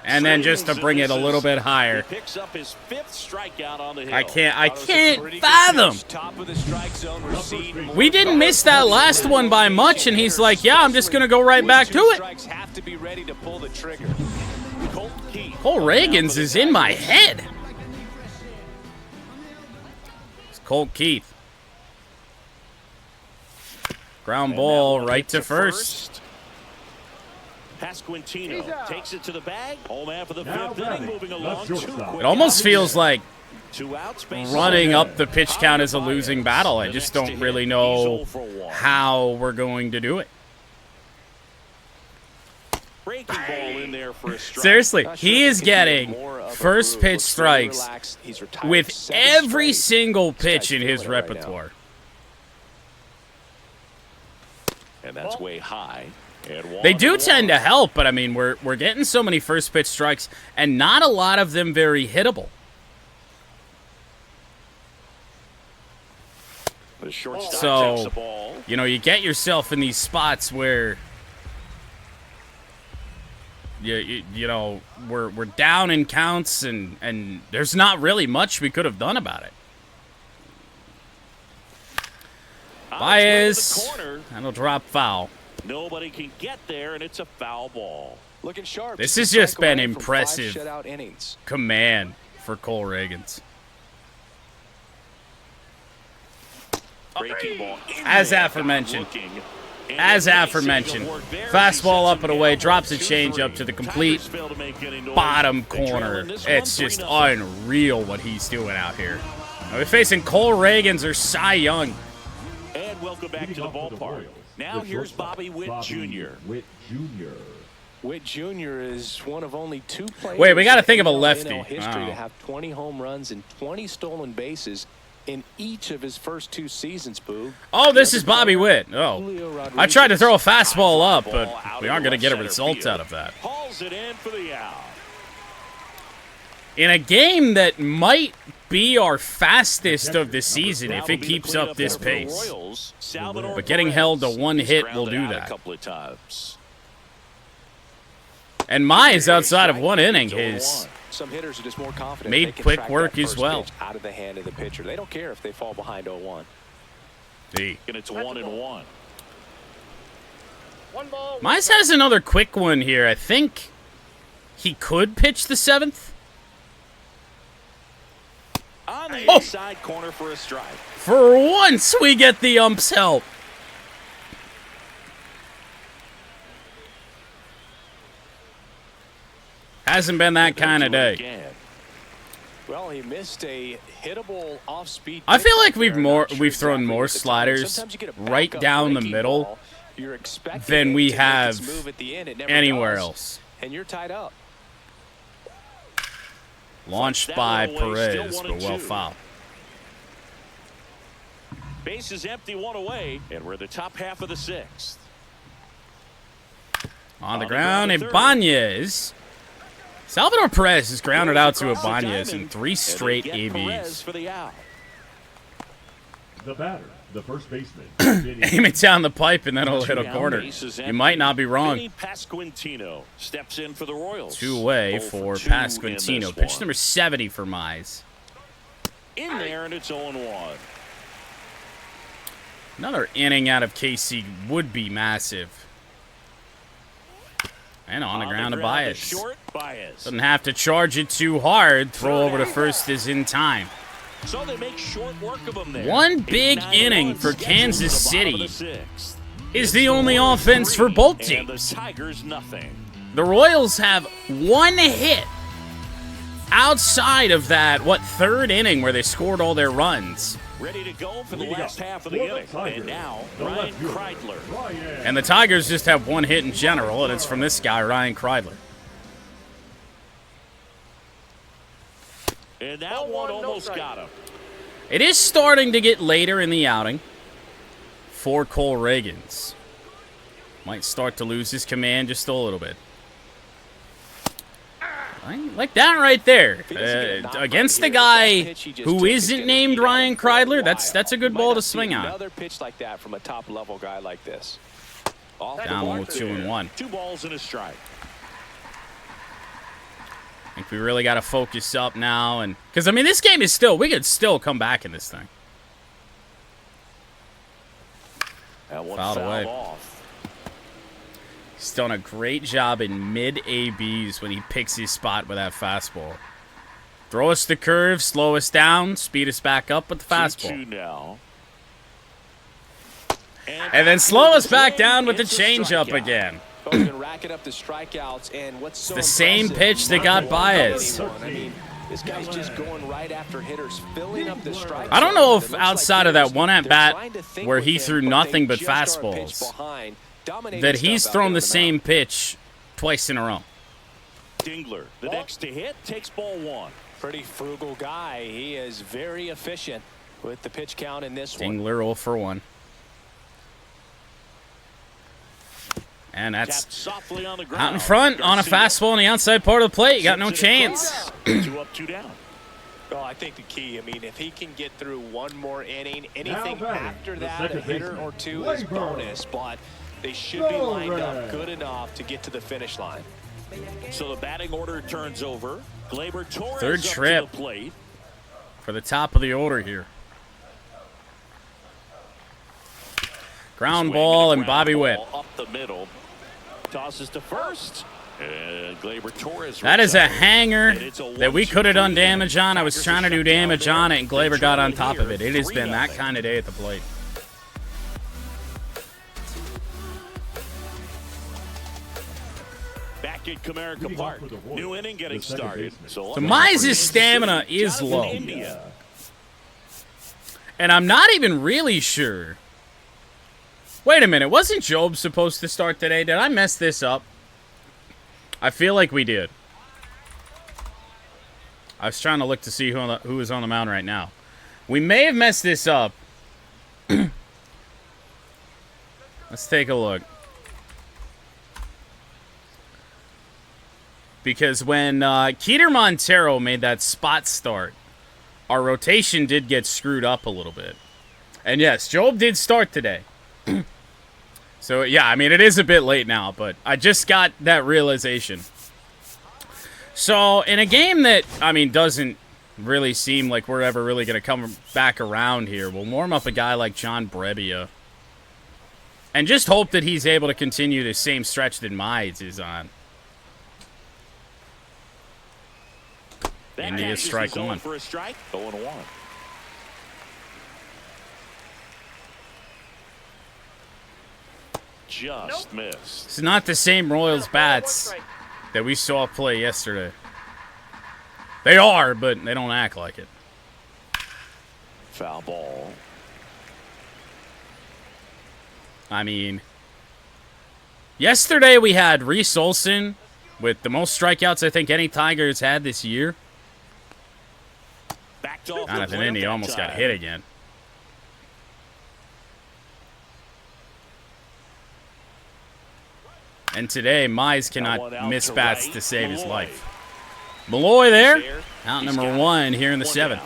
Speaker 3: And then just to bring it a little bit higher.
Speaker 1: He picks up his 5th strikeout on the hill.
Speaker 3: I can't fathom.
Speaker 2: Top of the strike zone. We're seeing
Speaker 3: We didn't miss that last one by much, and he's like, yeah, I'm just going to go right back to it.
Speaker 2: Strikes have to be ready to pull the trigger.
Speaker 3: Cole Ragans is in my head. It's Colt Keith. Ground ball right to first.
Speaker 1: Pasquantino takes it to the bag. Home half of the 5th inning, moving along.
Speaker 3: It almost feels like
Speaker 1: 2 outs, base
Speaker 3: running
Speaker 1: loaded.
Speaker 3: up the pitch count is a losing battle. I just don't really know how we're going to do it.
Speaker 1: Breaking ball in there for a strike.
Speaker 3: Seriously,
Speaker 2: Not sure
Speaker 3: he
Speaker 2: if
Speaker 3: is
Speaker 2: it could be
Speaker 3: getting
Speaker 2: more of a
Speaker 3: first
Speaker 2: groove.
Speaker 3: pitch
Speaker 2: Looks very
Speaker 3: strikes
Speaker 2: relaxed. He's retired
Speaker 3: with
Speaker 2: 7
Speaker 3: every
Speaker 2: straight.
Speaker 3: single
Speaker 2: This
Speaker 3: pitch
Speaker 2: guy's
Speaker 3: in his
Speaker 2: feeling it right now.
Speaker 3: repertoire.
Speaker 1: And that's way high. And
Speaker 3: They do
Speaker 1: 1-1.
Speaker 3: tend to help, but I mean, we're getting so many first pitch strikes, and not a lot of them very hittable.
Speaker 1: The shortstop
Speaker 3: So,
Speaker 1: takes the ball.
Speaker 3: you know, you get yourself in these spots where you know we're down in counts, and there's not really much we could have done about it. Baez, that'll drop foul.
Speaker 1: Nobody can get there, and it's a foul ball.
Speaker 2: Looking sharp.
Speaker 3: This
Speaker 2: a
Speaker 3: has just
Speaker 2: strike
Speaker 3: been
Speaker 2: away from 5
Speaker 3: impressive.
Speaker 2: shutout innings.
Speaker 3: Command for Cole Ragans.
Speaker 1: Breaking ball in
Speaker 3: As
Speaker 1: there,
Speaker 3: aforementioned.
Speaker 1: looking. And
Speaker 3: As
Speaker 1: the
Speaker 3: aforementioned,
Speaker 1: base work there.
Speaker 3: fastball
Speaker 1: He
Speaker 3: up
Speaker 1: sets
Speaker 3: and
Speaker 1: him
Speaker 3: away,
Speaker 1: down.
Speaker 3: drops a
Speaker 1: 2-3.
Speaker 3: change up to the complete
Speaker 1: Tigers fail to make any noise.
Speaker 3: bottom
Speaker 1: They trail
Speaker 3: corner.
Speaker 1: in this one,
Speaker 3: It's just
Speaker 1: 3-0.
Speaker 3: unreal what he's doing out here. Now we're facing Cole Ragans or Cy Young.
Speaker 1: And welcome back to the ballpark. Now here's Bobby Witt Jr.
Speaker 4: Witt Jr.
Speaker 2: Witt Jr. is one of only 2 players.
Speaker 3: Wait, we gotta
Speaker 2: in
Speaker 3: think of a
Speaker 2: NL
Speaker 3: lefty.
Speaker 2: history
Speaker 3: Oh.
Speaker 2: to have 20 home runs and 20 stolen bases in each of his first 2 seasons, Boog.
Speaker 3: Oh, this is Bobby Witt. Oh, I tried to throw a fastball up, but we aren't going to get a result out of that.
Speaker 1: Hauls it in for the out.
Speaker 3: In a game that might be our fastest of the season if it keeps up this pace. But getting held to 1 hit will do that.
Speaker 1: A couple of times.
Speaker 3: And Mize, outside of 1 inning, has
Speaker 2: Some hitters are just more confident.
Speaker 3: made
Speaker 2: they can
Speaker 3: quick
Speaker 2: track
Speaker 3: work
Speaker 2: that
Speaker 3: as
Speaker 2: first
Speaker 3: well.
Speaker 2: pitch out of the hand of the pitcher. They don't care if they fall behind 0-1.
Speaker 3: See.
Speaker 1: And it's 1-1.
Speaker 5: 1 ball.
Speaker 3: Mize has another quick one here. I think he could pitch the 7th.
Speaker 1: On the
Speaker 3: Oh.
Speaker 1: inside corner for a strike.
Speaker 3: For once, we get the ump's help. Hasn't been that kind of day.
Speaker 1: Again.
Speaker 2: Well, he missed a hittable off-speed.
Speaker 3: I feel
Speaker 2: pitch
Speaker 3: like
Speaker 2: there.
Speaker 3: we've
Speaker 2: I'm
Speaker 3: more
Speaker 2: not sure
Speaker 3: we've thrown
Speaker 2: exactly
Speaker 3: more
Speaker 2: at the time.
Speaker 3: sliders
Speaker 2: Sometimes you get a
Speaker 3: right
Speaker 2: backup
Speaker 3: down the
Speaker 2: breaking
Speaker 3: middle
Speaker 2: ball. You're expecting
Speaker 3: than
Speaker 2: it
Speaker 3: we
Speaker 2: to make
Speaker 3: have
Speaker 2: its move at the end. It never
Speaker 3: anywhere
Speaker 2: does,
Speaker 3: else.
Speaker 2: And you're tied up.
Speaker 3: Launched
Speaker 1: That
Speaker 3: by
Speaker 1: one away, still
Speaker 3: Perez,
Speaker 1: 1
Speaker 3: but
Speaker 1: and
Speaker 3: well
Speaker 1: 2.
Speaker 3: fouled.
Speaker 1: Base is empty, 1 away, and we're the top half of the 6th.
Speaker 3: On the ground, Ibanez. Salvador Perez is grounded out to Ibanez in 3 straight ABs.
Speaker 1: For the out.
Speaker 4: The batter, the first baseman.
Speaker 3: Aim it down the pipe and then it'll hit a
Speaker 1: Now
Speaker 3: corner.
Speaker 1: base is
Speaker 3: You
Speaker 1: empty.
Speaker 3: might not be wrong.
Speaker 1: Vinny Pasquantino steps in for the Royals.
Speaker 3: 2 away
Speaker 1: 0
Speaker 3: for
Speaker 1: 2 in
Speaker 3: Pasquantino.
Speaker 1: this
Speaker 3: Pitch
Speaker 1: one.
Speaker 3: number 70 for Mize.
Speaker 1: In there, and it's 0-1.
Speaker 3: Another inning out of KC would be massive. And on the ground to Baez.
Speaker 1: Short, Baez.
Speaker 3: Doesn't have to charge it too hard. Throw over to first is in time.
Speaker 1: So they make short work of him there.
Speaker 3: One big
Speaker 1: 8-9
Speaker 3: inning
Speaker 1: runs
Speaker 3: for
Speaker 1: gets
Speaker 3: Kansas
Speaker 1: them to the bottom
Speaker 3: City
Speaker 1: of the 6th.
Speaker 3: is the only offense for both
Speaker 1: And the
Speaker 3: teams.
Speaker 1: Tigers, nothing.
Speaker 3: The Royals have 1 hit outside of that, 3rd inning where they scored all their runs.
Speaker 1: Ready to go for the last half of the inning. And now, Ryan Kreidler.
Speaker 3: And the Tigers just have one hit in general, and it's from this guy, Ryan Kreidler.
Speaker 1: And that one almost got him.
Speaker 3: It is starting to get later in the outing for Cole Ragans. Might start to lose his command just a little bit. Like that right there. Against the guy who isn't named Ryan Kreidler, that's a good ball to swing on.
Speaker 2: Another pitch like that from a top-level guy like this.
Speaker 3: Down 0-2-1.
Speaker 1: 2 balls and a strike.
Speaker 3: I think we really got to focus up now, and because I mean this game is still, we could still come back in this thing.
Speaker 1: That one
Speaker 3: Fouled away.
Speaker 1: off.
Speaker 3: He's done a great job in mid-ABs when he picks his spot with that fastball. Throw us the curve, slow us down, speed us back up with the fastball.
Speaker 1: 2-2 now.
Speaker 3: And then slow us back down with the changeup again.
Speaker 2: Racking up the strikeouts, and what's so
Speaker 3: The same
Speaker 2: impressive,
Speaker 3: pitch that got Baez.
Speaker 2: I mean, this guy's just going right after hitters, filling up the strike.
Speaker 3: I don't know if
Speaker 2: It looks
Speaker 3: outside
Speaker 2: like
Speaker 3: of that one
Speaker 2: they're
Speaker 3: at-bat
Speaker 2: trying to think
Speaker 3: where
Speaker 2: with
Speaker 3: he
Speaker 2: him,
Speaker 3: threw
Speaker 2: but
Speaker 3: nothing
Speaker 2: they
Speaker 3: but
Speaker 2: just are a pitch
Speaker 3: fastballs,
Speaker 2: behind, dominating
Speaker 3: that he's
Speaker 2: stuff out
Speaker 3: thrown
Speaker 2: there
Speaker 3: the
Speaker 2: on
Speaker 3: same
Speaker 2: mound.
Speaker 3: pitch twice in a row.
Speaker 1: Dingler, the next to hit, takes ball 1.
Speaker 2: Pretty frugal guy. He is very efficient with the pitch count in this one.
Speaker 3: Dingler 0 for 1. And that's
Speaker 1: Tapped softly on the ground.
Speaker 3: out in front on a fastball on the outside part of the plate. You got no
Speaker 1: Sends it
Speaker 3: chance.
Speaker 1: across. 2 up, 2 down.
Speaker 2: Well, I think the key, I mean, if he can get through one more inning, anything
Speaker 4: batting,
Speaker 2: after
Speaker 4: the
Speaker 2: that, a
Speaker 4: second
Speaker 2: hitter
Speaker 4: baseman,
Speaker 2: or two is
Speaker 4: Glaber.
Speaker 2: bonus, but they should be lined up good enough to get to the finish line.
Speaker 1: So the batting order turns over. Glaber Torres
Speaker 3: Third
Speaker 1: up
Speaker 3: trip.
Speaker 1: to the plate.
Speaker 3: For the top of the order here. Ground
Speaker 1: Swing
Speaker 3: ball
Speaker 1: and
Speaker 3: and
Speaker 1: a ground
Speaker 3: Bobby
Speaker 1: ball
Speaker 3: Witt.
Speaker 1: up the middle. Tosses to first. And Glaber Torres.
Speaker 3: That is a
Speaker 1: retired.
Speaker 3: hanger
Speaker 1: And it's a
Speaker 3: that we could have done
Speaker 1: 1-2-3
Speaker 3: damage on. I was
Speaker 1: Tigers
Speaker 3: trying to
Speaker 1: are
Speaker 3: do
Speaker 1: shut down
Speaker 3: damage on it, and
Speaker 1: there.
Speaker 3: Glaber got on
Speaker 1: They
Speaker 3: top
Speaker 1: trail
Speaker 3: of it. It has been that
Speaker 1: 3-0.
Speaker 3: kind of day at the plate.
Speaker 1: Back at Comerica Park. New inning getting started. So
Speaker 3: Mize' stamina is
Speaker 1: Jonathan
Speaker 3: low.
Speaker 1: India.
Speaker 3: And I'm not even really sure. Wait a minute. Wasn't Job supposed to start today? Did I mess this up? I feel like we did. I was trying to look to see who is on the mound right now. We may have messed this up. Let's take a look. Because when Keter Montero made that spot start, our rotation did get screwed up a little bit. And yes, Job did start today. So, yeah, I mean, it is a bit late now, but I just got that realization. So, in a game that, I mean, doesn't really seem like we're ever really going to come back around here, we'll warm up a guy like John Brebbia. And just hope that he's able to continue the same stretch that Mize is on. India strike 1.
Speaker 1: For a strike, 0-1. Just missed.
Speaker 3: It's not the same Royals bats that we saw play yesterday. They are, but they don't act like it.
Speaker 1: Foul ball.
Speaker 3: I mean, yesterday we had Reese Olson with the most strikeouts I think any Tigers had this year.
Speaker 1: Backed off
Speaker 3: Jonathan
Speaker 1: the
Speaker 3: Indy
Speaker 1: plate
Speaker 3: almost
Speaker 1: that
Speaker 3: got
Speaker 1: time.
Speaker 3: hit again. And today, Mize cannot miss bats to save his life. Malloy there, out number 1 here in the 7th.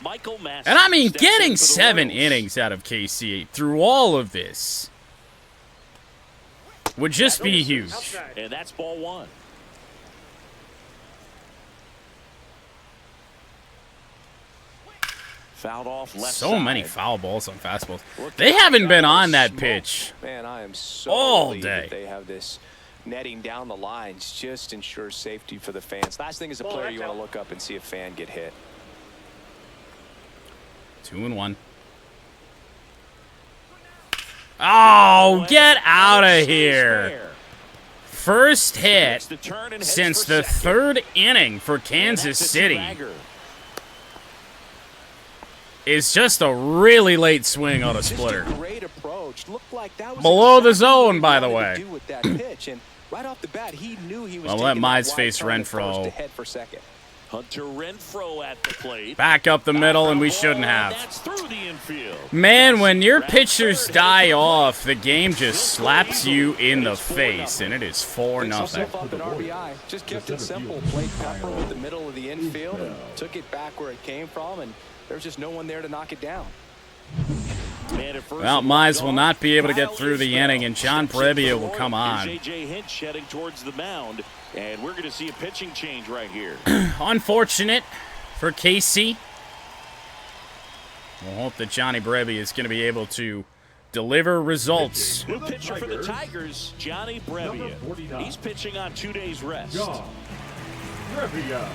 Speaker 1: Michael Massey
Speaker 3: And I mean,
Speaker 1: steps in
Speaker 3: getting
Speaker 1: for the
Speaker 3: 7
Speaker 1: Royals.
Speaker 3: innings out of KC through all of this would just be huge.
Speaker 5: Outside.
Speaker 1: And that's ball 1. Fouled off left
Speaker 3: So
Speaker 1: side.
Speaker 3: many foul balls on fastballs. They haven't been on that pitch.
Speaker 2: Man, I am so
Speaker 3: All
Speaker 2: relieved
Speaker 3: day.
Speaker 2: that they have this netting down the lines. Just ensures safety for the fans. Last thing as a
Speaker 5: Ball,
Speaker 2: player,
Speaker 5: that's
Speaker 2: you want
Speaker 5: out.
Speaker 2: to look up and see a fan get hit.
Speaker 3: 2-1. Oh, get out of here. First hit
Speaker 1: Makes the turn and heads
Speaker 3: since
Speaker 1: for
Speaker 3: the
Speaker 1: second.
Speaker 3: 3rd inning for
Speaker 1: And
Speaker 3: Kansas
Speaker 1: that's a
Speaker 3: City.
Speaker 1: two-bagger.
Speaker 3: is just a really late swing on a splitter.
Speaker 2: Great approach. Looked like that was
Speaker 3: Below the
Speaker 2: exactly
Speaker 3: zone,
Speaker 2: what he
Speaker 3: by the
Speaker 2: wanted to
Speaker 3: way.
Speaker 2: do with that pitch. And right off the bat, he knew he was
Speaker 3: Well, let
Speaker 2: taking that
Speaker 3: Mize
Speaker 2: wide
Speaker 3: face
Speaker 2: turn at
Speaker 3: Renfroe.
Speaker 2: first to head for second.
Speaker 1: Hunter Renfroe at the plate.
Speaker 3: Back up the middle, and we shouldn't have.
Speaker 1: That's through the infield.
Speaker 3: Man, when your pitchers die off, the game just slaps you in the face, and it is 4-0.
Speaker 2: Himself up an RBI. Just kept it simple. Played pepper with the middle of the infield and took it back where it came from, and there was just no one there to knock it down.
Speaker 3: Well, Mize will not be able to get through the inning, and John Brebbia will come on.
Speaker 1: J.J. Hinch heading towards the mound, and we're going to see a pitching change right here.
Speaker 3: Unfortunate for Casey. We'll hope that Johnny Brebbia is going to be able to deliver results.
Speaker 1: New pitcher for the Tigers, Johnny Brebbia. He's pitching on 2 days rest.
Speaker 4: John Brebbia.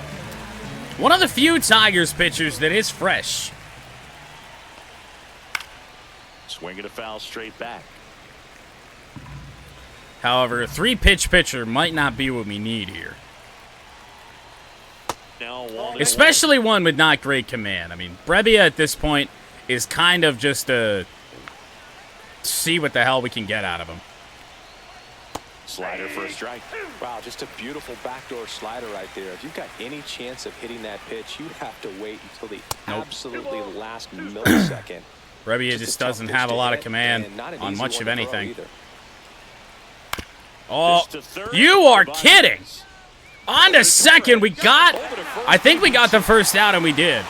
Speaker 3: One of the few Tigers pitchers that is fresh.
Speaker 1: Swinging a foul straight back.
Speaker 3: However, a 3-pitch pitcher might not be what we need here.
Speaker 1: Now
Speaker 3: Especially one with not great command. I mean, Brebbia at this point is kind of just a see what the hell we can get out of him.
Speaker 1: Slider for a strike.
Speaker 2: Wow, just a beautiful backdoor slider right there. If you've got any chance of hitting that pitch, you'd have to wait until the absolutely last millisecond.
Speaker 3: Brebbia just doesn't have a lot of command on much of anything. Oh, you are kidding! On to second, we got... I think we got the first out, and we did.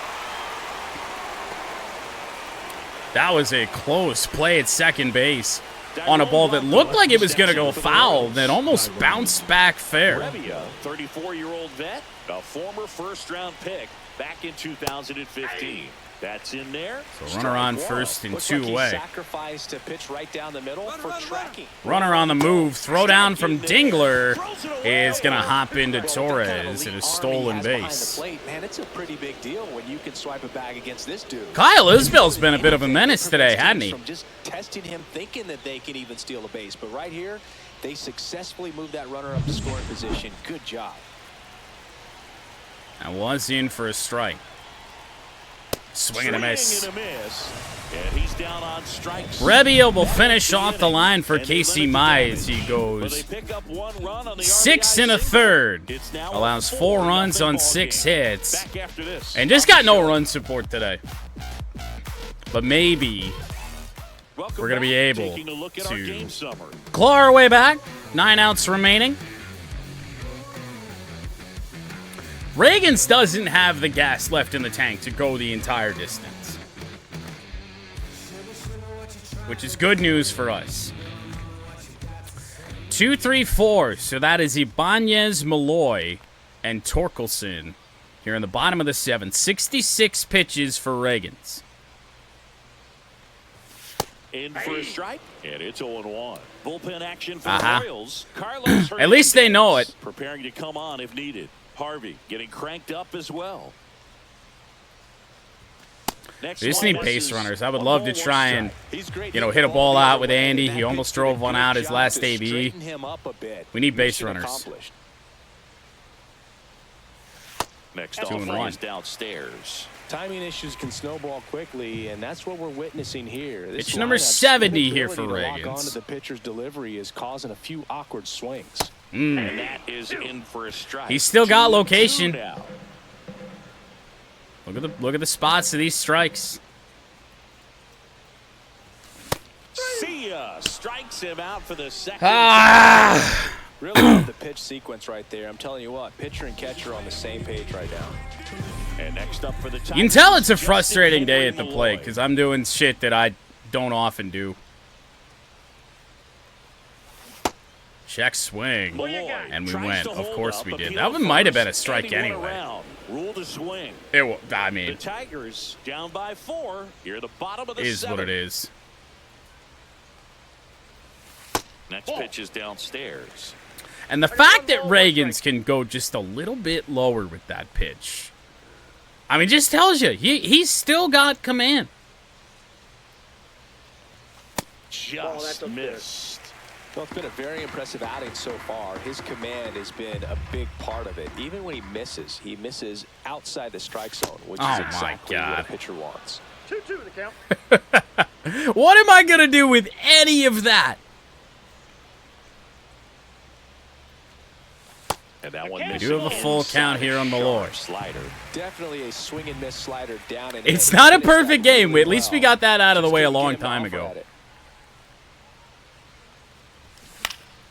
Speaker 3: That was a close play at second base on a ball that looked like it was going to go foul, that almost bounced back fair.
Speaker 1: Brebbia, 34-year-old vet, a former first-round pick back in 2015. That's in there.
Speaker 3: So runner on first and 2 away.
Speaker 2: Sacrificed to pitch right down the middle for tracking.
Speaker 3: Runner on the move. Throw down from Dingler is going to hop into Torres at a stolen base.
Speaker 2: Man, it's a pretty big deal when you can swipe a bag against this dude.
Speaker 3: Kyle Isbell's been a bit of a menace today, hasn't he?
Speaker 2: From just testing him, thinking that they can even steal a base. But right here, they successfully moved that runner up to scoring position. Good job.
Speaker 3: That was in for a strike. Swing and a miss.
Speaker 1: And he's down on strikes.
Speaker 3: Brebbia will finish off the line for Casey Mize. He goes 6 1/3. Allows 4 runs on 6 hits. And just got no run support today. But maybe we're going to be able to claw our way back. 9 outs remaining. Ragans doesn't have the gas left in the tank to go the entire distance, which is good news for us. 2, 3, 4. So that is Ibanez, Malloy, and Torkelson here in the bottom of the 7th. 66 pitches for Ragans.
Speaker 1: In for a strike, and it's 0-1. Bullpen action for the Royals. Carlos
Speaker 3: At least they know it.
Speaker 1: Preparing to come on if needed. Harvey getting cranked up as well.
Speaker 3: We just need base runners. I would love to try and, hit a ball out with Andy. He almost drove one out his last AB. We need base runners.
Speaker 1: Next offering is downstairs.
Speaker 2: Timing issues can snowball quickly, and that's what we're witnessing here.
Speaker 3: It's number 70 here for Ragans.
Speaker 2: The pitcher's delivery is causing a few awkward swings.
Speaker 1: And that is in for a strike.
Speaker 3: He's still got location. Look at the spots of these strikes.
Speaker 1: See ya. Strikes him out for the second.
Speaker 2: Really love the pitch sequence right there. I'm telling you what, pitcher and catcher on the same page right now.
Speaker 1: And next up for the Tigers,
Speaker 3: you can tell it's a frustrating day at the plate because I'm doing shit that I don't often do. Check swing. And we went. Of course we did. That one might have been a strike anyway.
Speaker 1: Rule to swing.
Speaker 3: I mean,
Speaker 1: the Tigers down by 4. Here at the bottom of the 7th.
Speaker 3: Is what it is.
Speaker 1: Next pitch is downstairs.
Speaker 3: And the fact that Ragans can go just a little bit lower with that pitch, I mean, just tells you he's still got command.
Speaker 1: Just missed.
Speaker 2: Well, it's been a very impressive outing so far. His command has been a big part of it. Even when he misses outside the strike zone, which is exactly what a pitcher wants.
Speaker 5: 2-2 the count.
Speaker 3: What am I going to do with any of that?
Speaker 1: And that one
Speaker 3: We
Speaker 1: misses
Speaker 3: do have a full count here on the Lord.
Speaker 1: Slider.
Speaker 2: Definitely a swing and miss slider down and
Speaker 3: It's
Speaker 2: in.
Speaker 3: not a
Speaker 2: Finished that
Speaker 3: perfect game.
Speaker 2: really
Speaker 3: At least we
Speaker 2: well.
Speaker 3: got that out of the
Speaker 2: Just
Speaker 3: way a
Speaker 2: couldn't
Speaker 3: long
Speaker 2: get him
Speaker 3: time
Speaker 2: off
Speaker 3: ago.
Speaker 2: at it.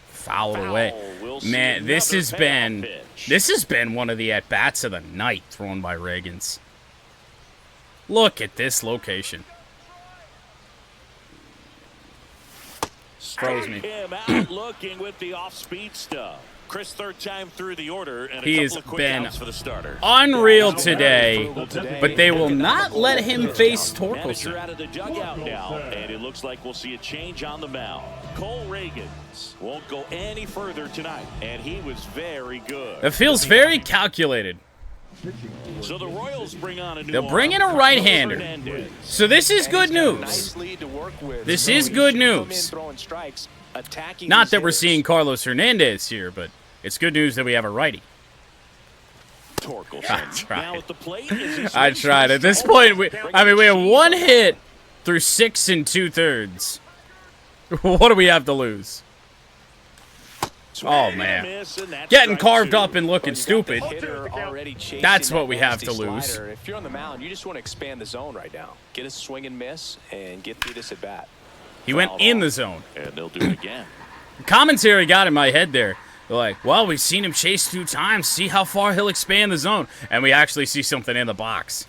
Speaker 3: Fouled away.
Speaker 1: We'll see
Speaker 3: Man, this
Speaker 1: another
Speaker 3: has
Speaker 1: payoff pitch.
Speaker 3: been one of the at-bats of the night thrown by Ragans. Look at this location. Froze me.
Speaker 1: Him out looking with the off-speed stuff. Chris, third time through the order, and
Speaker 3: He
Speaker 1: a
Speaker 3: has
Speaker 1: couple of quick
Speaker 3: been
Speaker 1: outs for the starter.
Speaker 3: Unreal today, but they will not let him face
Speaker 1: Manager
Speaker 3: Torkelson.
Speaker 1: out of the dugout now, and it looks like we'll see a change on the mound. Cole Ragans won't go any further tonight, and he was very good.
Speaker 3: It feels very calculated.
Speaker 1: So the Royals bring on a new
Speaker 3: They'll bring in
Speaker 1: arm,
Speaker 3: a right-hander.
Speaker 1: Hernandez.
Speaker 3: So this is good
Speaker 2: He's got a
Speaker 3: news.
Speaker 2: nice lead to work with.
Speaker 3: This
Speaker 2: So
Speaker 3: is
Speaker 2: he
Speaker 3: good
Speaker 2: should come in
Speaker 3: news.
Speaker 2: throwing strikes, attacking
Speaker 3: Not
Speaker 2: these
Speaker 3: that we're
Speaker 2: hitters.
Speaker 3: seeing Carlos Hernandez here, but it's good news that we have a righty.
Speaker 1: Torkelson.
Speaker 3: I tried.
Speaker 1: Now at the plate is his
Speaker 3: I
Speaker 1: first
Speaker 3: tried. At this
Speaker 1: strike.
Speaker 3: point, we have one hit through 6 2/3. What do we have to lose? Oh, man.
Speaker 1: Miss, and that's
Speaker 3: Getting
Speaker 1: strike
Speaker 3: carved
Speaker 1: two.
Speaker 3: up and looking stupid.
Speaker 2: Hitter already chasing
Speaker 3: That's what
Speaker 2: that
Speaker 3: we have to
Speaker 2: nasty
Speaker 3: lose.
Speaker 2: slider. If you're on the mound, you just want to expand the zone right now. Get a swing and miss and get through this at bat.
Speaker 3: He went in the zone.
Speaker 1: And they'll do it again.
Speaker 3: Commentary got in my head there. They're like, well, we've seen him chase 2 times. See how far he'll expand the zone. And we actually see something in the box.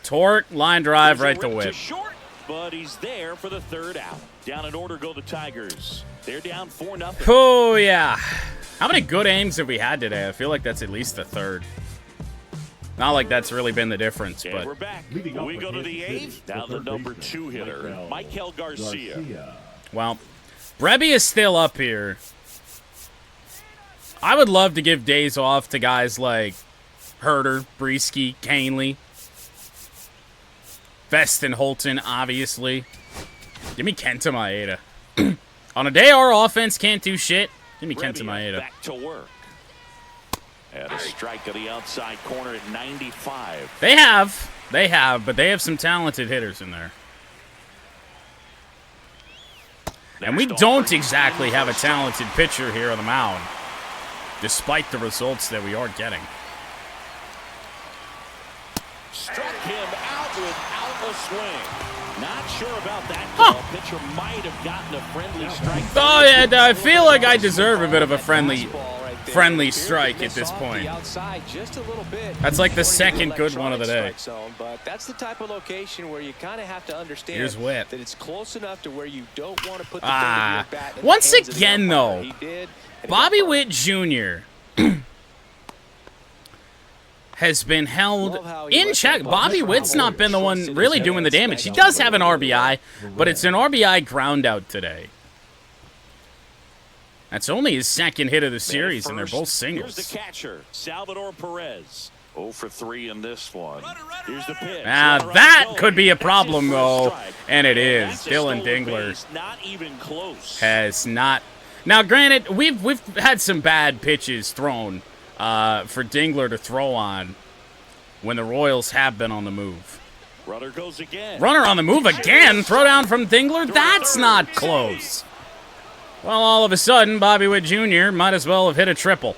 Speaker 3: Torque, line drive, right to
Speaker 1: Rip
Speaker 3: whip.
Speaker 1: short, but he's there for the third out. Down in order go the Tigers. They're down 4-0.
Speaker 3: Oh, yeah. How many good aims have we had today? I feel like that's at least the third. Not like that's really been the difference,
Speaker 1: And
Speaker 3: but
Speaker 1: we're back.
Speaker 4: Leading off
Speaker 1: We
Speaker 4: for
Speaker 1: go to the
Speaker 4: Kansas City,
Speaker 1: eighth. Now the
Speaker 4: third
Speaker 1: number
Speaker 4: baseman,
Speaker 1: 2 hitter, Michael Garcia.
Speaker 3: well, Brebbie is still up here. I would love to give days off to guys like Herter, Breesky, Canely, Veston, Holton, obviously. Give me Kenta Maeda. On a day our offense can't do shit, give me Kenta
Speaker 1: Brebbia
Speaker 3: Maeda.
Speaker 1: back to work. And a strike to the outside corner at 95.
Speaker 3: They have, but they have some talented hitters in there. And we don't exactly have a talented pitcher here on the mound, despite the results that we are getting.
Speaker 1: Struck him out without a swing. Not sure about that call. Pitcher might have gotten a friendly strike.
Speaker 3: Oh, yeah, I feel like I deserve a bit of a friendly strike at this point. That's like the second good one of the day.
Speaker 2: But that's the type of location where you kind of have to understand
Speaker 3: Here's whip.
Speaker 2: that it's close enough to where you don't want to put the thing in your bat in the
Speaker 3: Once
Speaker 2: hands of the
Speaker 3: again,
Speaker 2: umpire.
Speaker 3: though,
Speaker 2: He did, and he
Speaker 3: Bobby
Speaker 2: got
Speaker 3: Witt Jr. has been held in check. Bobby Witt's not been the one really doing the damage. He does have an RBI, but it's an RBI ground out today. That's only his second hit of the series, and they're both
Speaker 1: Here's the
Speaker 3: singles.
Speaker 1: catcher, Salvador Perez. 0 for 3 in this one. Here's the pitch.
Speaker 3: Now,
Speaker 1: Runner on
Speaker 3: that
Speaker 1: the
Speaker 3: could be a
Speaker 1: That's his
Speaker 3: problem,
Speaker 1: first
Speaker 3: though,
Speaker 1: strike.
Speaker 3: and it is.
Speaker 1: That's a
Speaker 3: Dylan
Speaker 1: stolen
Speaker 3: Dingler
Speaker 1: base, not even close.
Speaker 3: has not. Now, granted, we've had some bad pitches thrown for Dingler to throw on when the Royals have been on the move.
Speaker 1: Runner goes again.
Speaker 3: Runner on the move again. Throw down from Dingler. That's not close. Well, all of a sudden, Bobby Witt Jr. might as well have hit a triple.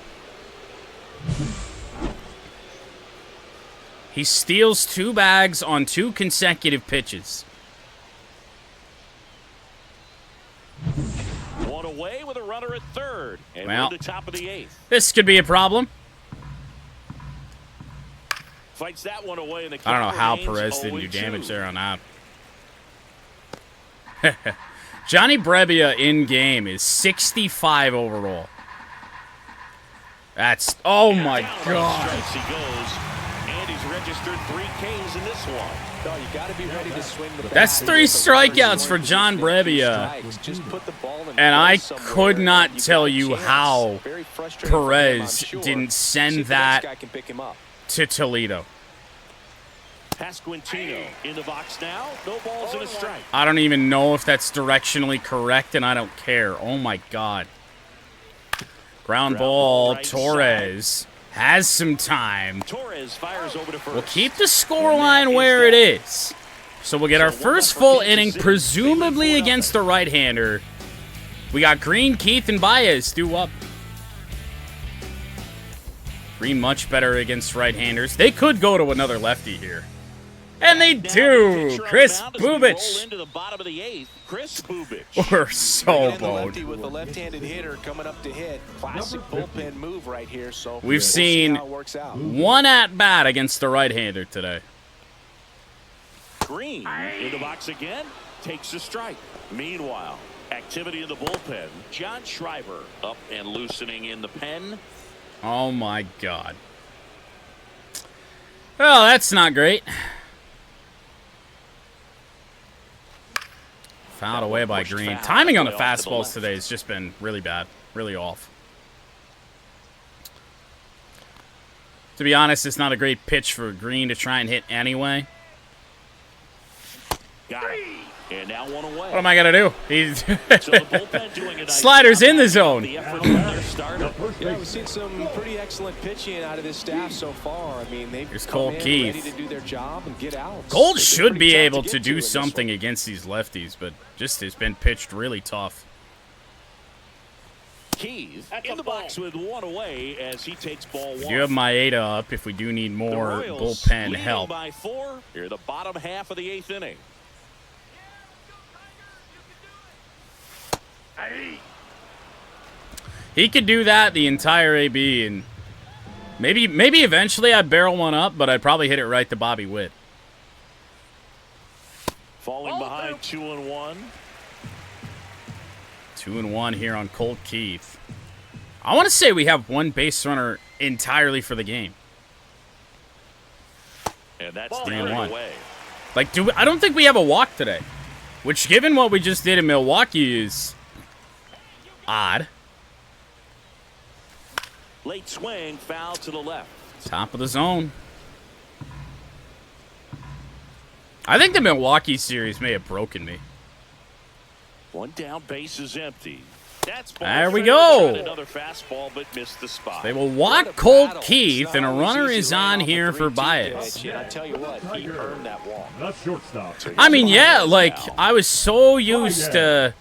Speaker 3: He steals 2 bags on 2 consecutive pitches.
Speaker 1: One away with a runner at third. And
Speaker 3: Well.
Speaker 1: we're at the top of the 8th.
Speaker 3: This could be a problem.
Speaker 1: Fights that one away. And the
Speaker 3: I don't know
Speaker 1: count
Speaker 3: how
Speaker 1: remains
Speaker 3: Perez didn't do
Speaker 1: 0-2.
Speaker 3: damage there on that. Johnny Brebbia in game is 65 overall. That's, oh my
Speaker 1: Down
Speaker 3: God.
Speaker 1: strikes he goes. And he's registered 3 Ks in this one.
Speaker 2: No, you got to be ready to swing the bat.
Speaker 3: That's 3 strikeouts for John Brebbia.
Speaker 2: Just put the ball in
Speaker 3: And I
Speaker 2: somewhere,
Speaker 3: could not
Speaker 2: and you
Speaker 3: tell
Speaker 2: got a
Speaker 3: you
Speaker 2: chance.
Speaker 3: how
Speaker 2: Very frustrating for him,
Speaker 3: Perez
Speaker 2: I'm sure.
Speaker 3: didn't
Speaker 2: See
Speaker 3: send
Speaker 2: if the next
Speaker 3: that
Speaker 2: guy can pick him up.
Speaker 3: to Toledo.
Speaker 1: Pasquantino in the box now. No balls and a strike.
Speaker 3: I don't even know if that's directionally correct, and I don't care. Oh, my God. Ground ball,
Speaker 1: right
Speaker 3: Torres has some time.
Speaker 1: Torres fires over to first.
Speaker 3: We'll keep the scoreline where it is. So we'll get our first full inning, presumably against the right-hander. We got Green, Keith, and Baez due up. Green much better against right-handers. They could go to another lefty here. And they do. Chris Bubich.
Speaker 1: Into the bottom of the eighth. Chris Bubich.
Speaker 3: We're so
Speaker 2: And the lefty
Speaker 3: boned.
Speaker 2: with a left-handed hitter coming up to hit. Classic bullpen move right here. So
Speaker 3: We've seen
Speaker 2: how it works out.
Speaker 3: one at-bat against the right-hander today.
Speaker 1: Green in the box again. Takes a strike. Meanwhile, activity in the bullpen. John Schreiber up and loosening in the pen.
Speaker 3: Oh, my God. Well, that's not great. Fouled away by Green. Timing on the fastballs today has just been really bad. Really off. To be honest, it's not a great pitch for Green to try and hit anyway.
Speaker 1: Got it. And now one away.
Speaker 3: What am I going to do? He's
Speaker 1: So the bullpen doing a nice
Speaker 3: Sliders
Speaker 1: job
Speaker 3: in the
Speaker 1: backing up
Speaker 3: zone.
Speaker 1: the effort of their starter.
Speaker 2: Yeah, we've seen some pretty excellent pitching out of this staff so far. I mean, they've
Speaker 3: Here's
Speaker 2: come
Speaker 3: Cole
Speaker 2: in
Speaker 3: Keith.
Speaker 2: ready to do their job and get out.
Speaker 3: Gold
Speaker 2: They've been
Speaker 3: should
Speaker 2: pretty
Speaker 3: be
Speaker 2: tough
Speaker 3: able
Speaker 2: get
Speaker 3: to do
Speaker 2: in this
Speaker 3: something
Speaker 2: one.
Speaker 3: against these lefties, but just has been pitched really tough.
Speaker 1: Keith in the box with one away as he takes ball one.
Speaker 3: You have Maeda up if we do need
Speaker 1: The
Speaker 3: more
Speaker 1: Royals
Speaker 3: bullpen
Speaker 1: leading
Speaker 3: help.
Speaker 1: by 4 here, the bottom half of the 8th inning.
Speaker 3: He could do that the entire AB, and maybe eventually I'd barrel one up, but I'd probably hit it right to Bobby Witt.
Speaker 1: Falling behind 2-1.
Speaker 3: 2-1 here on Colt Keith. I want to say we have one base runner entirely for the game.
Speaker 1: And that's
Speaker 3: 3-1.
Speaker 1: away.
Speaker 3: Like, I don't think we have a walk today, which, given what we just did in Milwaukee, is odd.
Speaker 1: Late swing, foul to the left.
Speaker 3: Top of the zone. I think the Milwaukee series may have broken me.
Speaker 1: One down, base is empty. That's ball
Speaker 3: There we
Speaker 1: fair.
Speaker 3: go.
Speaker 1: Tried another fastball, but missed the spot.
Speaker 3: They will
Speaker 2: What
Speaker 3: walk
Speaker 2: a
Speaker 3: Colt
Speaker 2: battle.
Speaker 3: Keith,
Speaker 2: It's
Speaker 3: and a
Speaker 2: not
Speaker 3: runner
Speaker 2: always
Speaker 3: is
Speaker 2: easy
Speaker 3: on
Speaker 2: laying off a
Speaker 3: here for
Speaker 2: 3-2
Speaker 3: Baez.
Speaker 2: pitch, and I tell you what, he earned that walk.
Speaker 4: Not shortstop.
Speaker 3: I mean, yeah, like, I was so used to,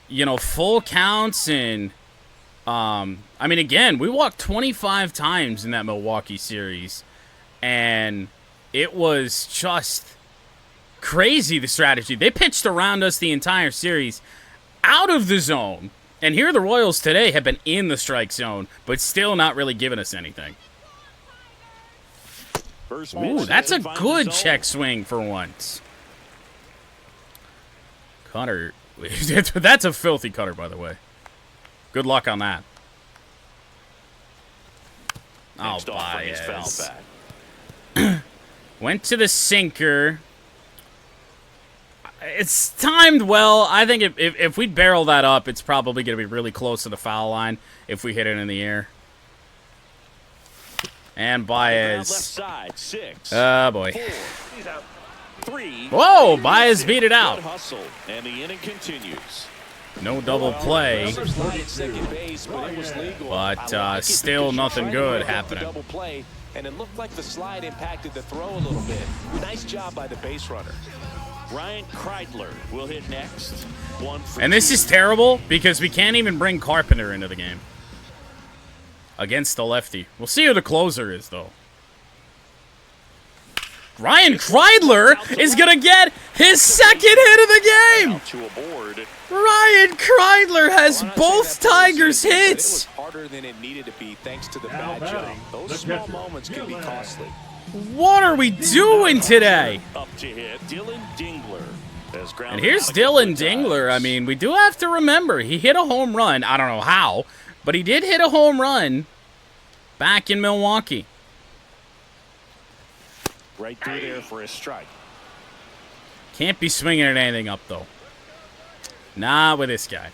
Speaker 3: you know, full counts and, I mean, again, we walked 25 times in that Milwaukee series, and it was just crazy, the strategy. They pitched around us the entire series, out of the zone, and here the Royals today have been in the strike zone, but still not really giving us anything.
Speaker 1: First
Speaker 3: Ooh,
Speaker 1: pitch
Speaker 3: that's a
Speaker 1: finds
Speaker 3: good
Speaker 1: the zone.
Speaker 3: check swing for once. Cutter. That's a filthy cutter, by the way. Good luck on that. Oh,
Speaker 1: Next offering is foul
Speaker 3: Baez.
Speaker 1: back.
Speaker 3: Went to the sinker. It's timed well. I think if we barrel that up, it's probably going to be really close to the foul line if we hit it in the air. And
Speaker 1: Left
Speaker 3: Baez.
Speaker 1: side, 6.
Speaker 3: Oh, boy.
Speaker 1: 4. He's out. 3.
Speaker 3: Whoa, Baez beat it out.
Speaker 1: Good hustle, and the inning continues.
Speaker 3: No double play.
Speaker 2: Runners line at second base, but it was legal.
Speaker 3: But,
Speaker 2: I like it
Speaker 3: still
Speaker 2: because you're
Speaker 3: nothing
Speaker 2: trying to
Speaker 3: good
Speaker 2: break up the
Speaker 3: happening.
Speaker 2: Double play, and it looked like the slide impacted the throw a little bit. Nice job by the base runner.
Speaker 1: Ryan Kreidler will hit next. 1 for
Speaker 3: And this
Speaker 1: 2.
Speaker 3: is terrible because we can't even bring Carpenter into the game. Against the lefty. We'll see who the closer is, though. Ryan Kreidler is going to get his second hit of the game!
Speaker 1: Out to a board.
Speaker 3: Ryan Kreidler has
Speaker 2: Well, I'm not
Speaker 3: both
Speaker 2: saying that play was
Speaker 3: Tigers'
Speaker 2: easy, but
Speaker 3: hits!
Speaker 2: It was harder than it needed to be thanks to the
Speaker 4: Now
Speaker 2: bad job.
Speaker 4: batting,
Speaker 2: Those
Speaker 4: the
Speaker 2: small
Speaker 4: catcher,
Speaker 2: moments can be
Speaker 4: Dylan.
Speaker 2: costly.
Speaker 3: What are we doing today?
Speaker 1: Up to hit. Dylan Dingler. Has grounded
Speaker 3: And here's
Speaker 1: out a couple
Speaker 3: Dylan
Speaker 1: of
Speaker 3: Dingler. I
Speaker 1: times.
Speaker 3: mean, we do have to remember, he hit a home run. I don't know how, but he did hit a home run back in Milwaukee.
Speaker 1: Right through there for a strike.
Speaker 3: Can't be swinging at anything up, though. Not with this guy.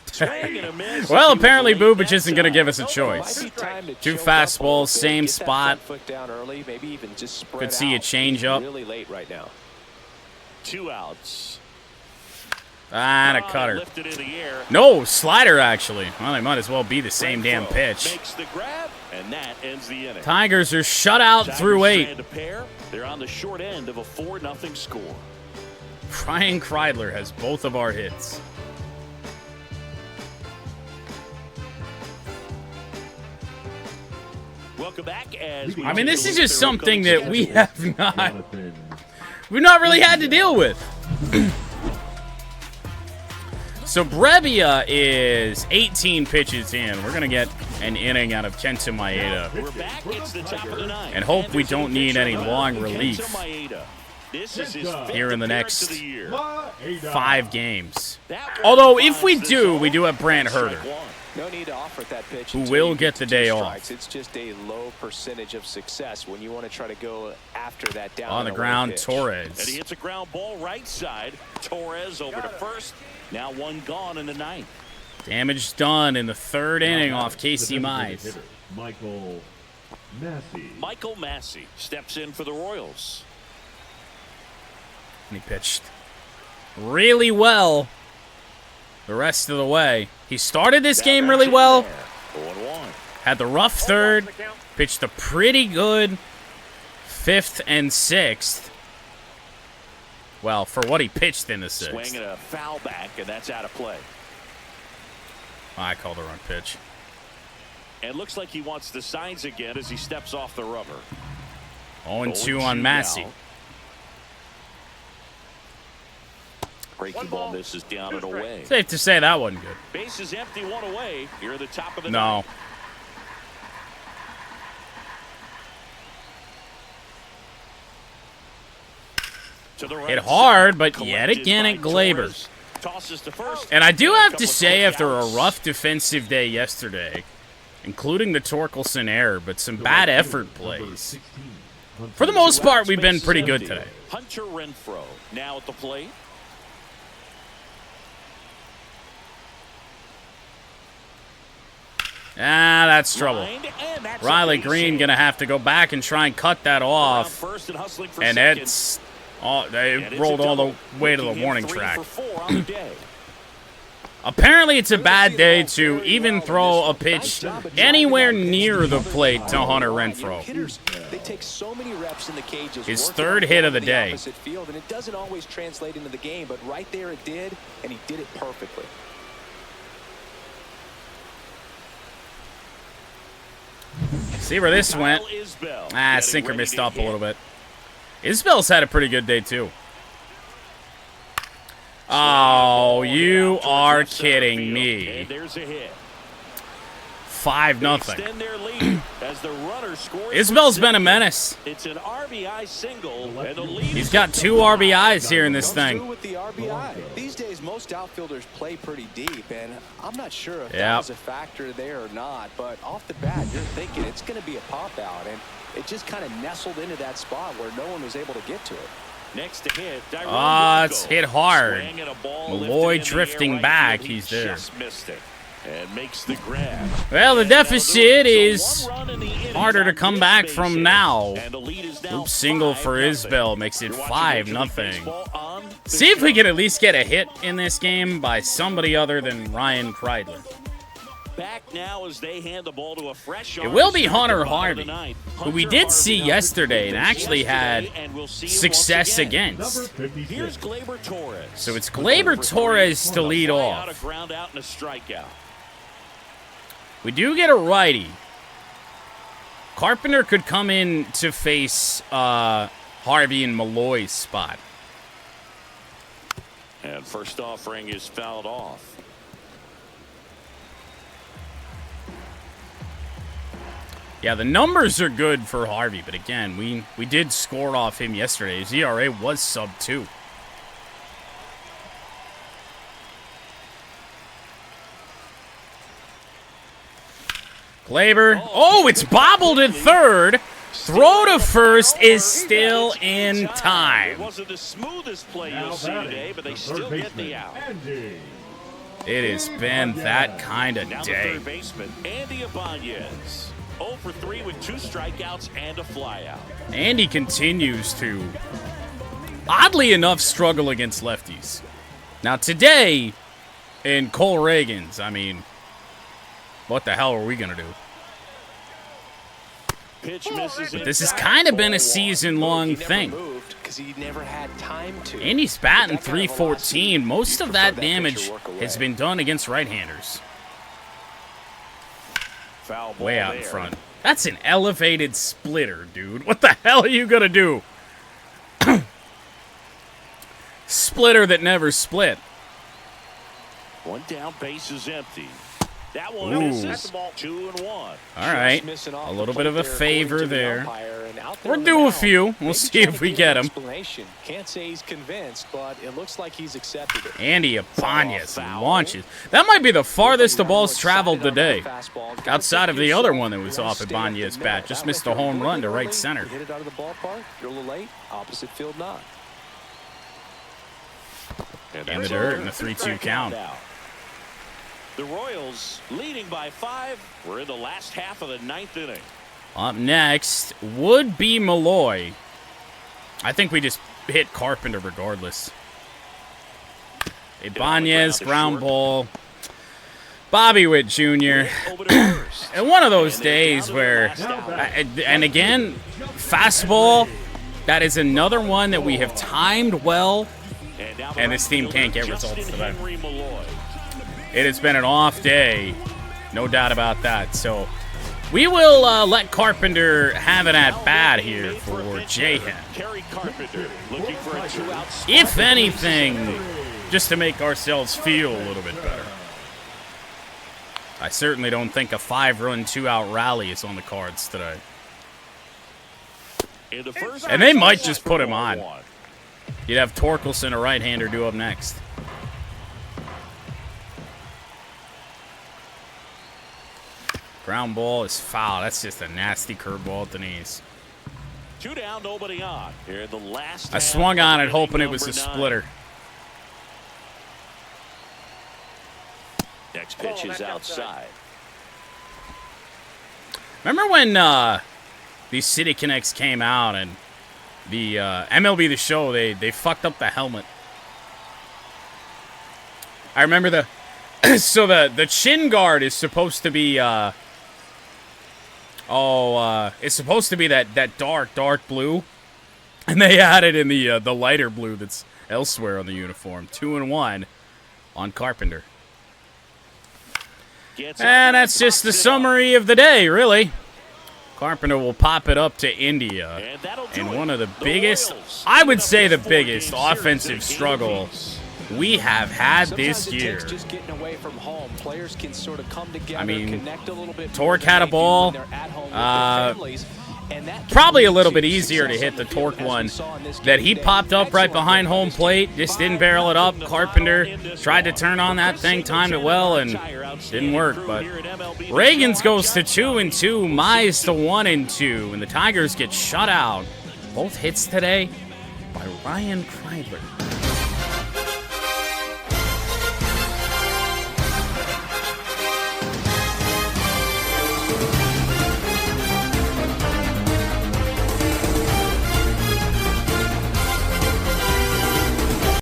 Speaker 1: Swing and a miss.
Speaker 3: Well,
Speaker 1: He was
Speaker 3: apparently
Speaker 1: late
Speaker 3: Bubich
Speaker 1: that
Speaker 3: isn't going to
Speaker 1: time.
Speaker 3: give us a
Speaker 2: Might
Speaker 3: choice.
Speaker 2: be time to
Speaker 3: Two
Speaker 2: choke up a
Speaker 3: fastballs,
Speaker 2: little bit,
Speaker 3: same
Speaker 2: get that
Speaker 3: spot.
Speaker 2: front foot down early, maybe even just spread
Speaker 3: Could see a
Speaker 2: out.
Speaker 3: change up.
Speaker 2: Really late right now.
Speaker 1: 2 outs.
Speaker 3: And a cutter.
Speaker 1: Lifted in the air.
Speaker 3: No, slider, actually. Well, they might as well be the same damn pitch.
Speaker 1: Makes the grab, and that ends the inning.
Speaker 3: Tigers are shut out through 8.
Speaker 1: A pair. They're on the short end of a 4-0 score.
Speaker 3: Ryan Kreidler has both of our hits.
Speaker 1: Welcome back. As
Speaker 3: I mean, this is just something that we have we've not really had to deal with. So Brebbia is 18 pitches in. We're going to get an inning out of Kenta Maeda.
Speaker 1: We're back. It's the top of the 9th.
Speaker 3: And hope we don't need any long relief
Speaker 1: This is his
Speaker 3: here in the next
Speaker 4: 5
Speaker 3: 5 games. Although, if we do have Brant Herter,
Speaker 2: No need to offer that pitch.
Speaker 3: who
Speaker 2: until
Speaker 3: will
Speaker 2: you
Speaker 3: get the day off.
Speaker 2: It's just a low percentage of success when you want to try to go after that down
Speaker 3: On the
Speaker 2: and away
Speaker 3: ground,
Speaker 2: pitch.
Speaker 3: Torres.
Speaker 1: And he hits a ground ball right side. Torres over to first. Now 1 gone in the 9th.
Speaker 3: Damage done in the 3rd inning off Casey Mize.
Speaker 4: Michael Massey.
Speaker 1: Michael Massey steps in for the Royals.
Speaker 3: And he pitched really well the rest of the way. He started this game really well.
Speaker 1: 0-1.
Speaker 3: Had the rough 3rd. Pitched a pretty good 5th and 6th. Well, for what he pitched in the 6th.
Speaker 1: Swinging a foul back, and that's out of play.
Speaker 3: I called the wrong pitch.
Speaker 1: And looks like he wants the signs again as he steps off the rubber.
Speaker 3: 0-2 on Massey.
Speaker 1: now. Breaking ball misses down and away.
Speaker 3: Safe to say that wasn't good.
Speaker 1: Base is empty, 1 away. You're at the top of the
Speaker 3: No.
Speaker 1: 9th. To the right
Speaker 3: Hit hard, but
Speaker 1: side.
Speaker 3: yet
Speaker 1: Collected
Speaker 3: again
Speaker 1: by
Speaker 3: it Glaber.
Speaker 1: Torres. Tosses to first.
Speaker 3: And I do have to
Speaker 1: Couple
Speaker 3: say,
Speaker 1: of
Speaker 3: after a
Speaker 1: strikeouts.
Speaker 3: rough defensive day yesterday, including the Torkelson error, but some bad effort plays, for the most part, we've been pretty good today.
Speaker 1: Hunter Renfroe now at the plate.
Speaker 3: Ah, that's trouble.
Speaker 1: Lined, and that's a
Speaker 3: Riley
Speaker 1: base
Speaker 3: Green
Speaker 1: hit.
Speaker 3: going to have to go back and try and cut that
Speaker 1: Around
Speaker 3: off.
Speaker 1: first and hustling for
Speaker 3: And
Speaker 1: second.
Speaker 3: they
Speaker 1: And it's
Speaker 3: rolled
Speaker 1: a
Speaker 3: all the
Speaker 1: double,
Speaker 3: way to the
Speaker 1: making him
Speaker 3: warning
Speaker 1: 3
Speaker 3: track.
Speaker 1: for 4 on the day.
Speaker 3: Apparently, it's a bad day to even throw a pitch anywhere near the plate to Hunter Renfroe.
Speaker 2: Hitters, they take so many reps in the cages.
Speaker 3: His
Speaker 2: working
Speaker 3: 3rd
Speaker 2: on
Speaker 3: hit of the
Speaker 2: the
Speaker 3: day.
Speaker 2: opposite field, and it doesn't always translate into the game, but right there it did, and he did it perfectly.
Speaker 3: See where this went.
Speaker 1: Kyle Isbell
Speaker 3: Ah,
Speaker 1: getting
Speaker 3: sinker
Speaker 1: ready
Speaker 3: missed
Speaker 1: to
Speaker 3: up a
Speaker 1: hit.
Speaker 3: little bit. Isbell's had a pretty good day, too. Oh, you are kidding me.
Speaker 1: And there's a hit.
Speaker 3: 5-0.
Speaker 1: Extend their lead as the runner scores.
Speaker 3: Isbell's
Speaker 1: for
Speaker 3: been a
Speaker 1: second.
Speaker 3: menace.
Speaker 1: It's an RBI single, and the lead
Speaker 3: He's
Speaker 1: is
Speaker 3: got 2 RBIs here in this
Speaker 2: Comes through
Speaker 3: thing.
Speaker 2: with the RBI. These days, most outfielders play pretty deep, and I'm not sure if
Speaker 3: Yep.
Speaker 2: that was a factor there or not, but off the bat, you're thinking it's going to be a pop-out, and it just kind of nestled into that spot where no one was able to get to it.
Speaker 1: next to hit.
Speaker 3: Ah, it's hit hard.
Speaker 1: Malloy
Speaker 3: Malloy drifting back, he's there.
Speaker 1: Just missed it and makes the grab.
Speaker 3: Well, the
Speaker 1: And that'll do
Speaker 3: deficit
Speaker 1: it. So
Speaker 3: is
Speaker 1: 1 run in the inning
Speaker 3: harder to
Speaker 1: on
Speaker 3: come
Speaker 1: this
Speaker 3: back
Speaker 1: base
Speaker 3: from
Speaker 1: hit.
Speaker 3: now.
Speaker 1: And the lead is now
Speaker 3: Oops, single for
Speaker 1: 5-0.
Speaker 3: Isbell makes it
Speaker 1: You're watching Major League
Speaker 3: 5-0.
Speaker 1: Baseball on the
Speaker 3: See if we
Speaker 1: show.
Speaker 3: can at least get a hit in this game by somebody other than Ryan Kreidler.
Speaker 1: Back now as they hand the ball to a fresh
Speaker 3: It will be
Speaker 1: arm
Speaker 3: Hunter
Speaker 1: at the bottom of
Speaker 3: Harvey,
Speaker 1: the ninth.
Speaker 3: who we
Speaker 1: Hunter
Speaker 3: did
Speaker 1: Harvey
Speaker 3: see
Speaker 1: now
Speaker 3: yesterday and actually had
Speaker 1: yesterday, and we'll see him
Speaker 3: success
Speaker 1: once again.
Speaker 3: against.
Speaker 4: Number 56.
Speaker 1: Here's Glaber Torres.
Speaker 3: So it's Glaber Torres to lead
Speaker 1: Fly out, a
Speaker 3: off.
Speaker 1: ground out and a strikeout.
Speaker 3: We do get a righty. Carpenter could come in to face Harvey and Malloy's spot.
Speaker 1: And first offering is fouled off.
Speaker 3: Yeah, the numbers are good for Harvey, but again, we did score off him yesterday. His ERA was sub-2. Glaber. Oh, it's bobbled at third. Throw to first is still in
Speaker 1: It
Speaker 3: time.
Speaker 1: wasn't the smoothest play
Speaker 4: Now
Speaker 1: you'll see
Speaker 4: batting,
Speaker 1: today, but they
Speaker 4: the
Speaker 1: still
Speaker 4: third
Speaker 1: get
Speaker 4: baseman,
Speaker 1: the out.
Speaker 4: Andy.
Speaker 3: It has been that kind of
Speaker 1: Now the
Speaker 3: day.
Speaker 1: third baseman, Andy Ibanez. 0 for 3 with 2 strikeouts and a flyout.
Speaker 3: Andy continues to, oddly enough, struggle against lefties. Now today, in Cole Ragans, I mean, what the hell are we going to do?
Speaker 1: Pitch misses.
Speaker 3: But this has kind of been a season-long thing.
Speaker 2: He never had time to.
Speaker 3: And he's batting .314. Most of that damage has been done against right-handers.
Speaker 1: Foul ball
Speaker 3: Way out in
Speaker 1: there.
Speaker 3: front. That's an elevated splitter, dude. What the hell are you going to do? Splitter that never split.
Speaker 1: One down, base is empty. That one
Speaker 3: Ooh.
Speaker 1: misses. 2-1.
Speaker 3: All right. A little bit of a favor there. We'll
Speaker 2: We'll
Speaker 3: do a few. We'll see if we get him.
Speaker 2: Can't say he's convinced, but it looks like he's accepted it.
Speaker 3: Andy Ibanez launches. That might be the farthest the ball's traveled today. Outside of the other one that was off Ibanez's bat. Just missed a home run to right center.
Speaker 2: Hit it out of the ballpark. You're a little late. Opposite field not.
Speaker 3: In the dirt in the 3-2 count.
Speaker 1: The Royals leading by 5. We're in the last half of the 9th inning.
Speaker 3: Up next would be Malloy. I think we just hit Carpenter regardless. Ibanez, ground ball. Bobby Witt Jr. And one of those days where, and again, fastball, that is another one that we have timed well, and this team can't get results today. It has been an off day, no doubt about that. So we will let Carpenter have it at bat here for Jahan. If anything, just to make ourselves feel a little bit better. I certainly don't think a 5-run, 2-out rally is on the cards today. And they might just put him on. You'd have Torkelson, a right-hander, due up next. Ground ball is foul. That's just a nasty curveball at the knees.
Speaker 1: 2 down, nobody on. Here in the last
Speaker 3: I swung on it hoping it was a splitter.
Speaker 1: Next pitch is outside.
Speaker 3: Remember when these City Connects came out and the MLB The Show, they fucked up the helmet? I remember so the chin guard is supposed to be it's supposed to be that dark blue, and they added in the lighter blue that's elsewhere on the uniform. 2-1 on Carpenter. And that's just the summary of the day, really. Carpenter will pop it up to India, and one of the biggest, I would say the biggest offensive struggle we have had this year. I mean, Torque had a ball. Probably a little bit easier to hit the Torque one that he popped up right behind home plate. Just didn't barrel it up. Carpenter tried to turn on that thing, timed it well, and didn't work. But Ragans goes to 2-2, Mize to 1-2, and the Tigers get shut out. Both hits today by Ryan Kreidler.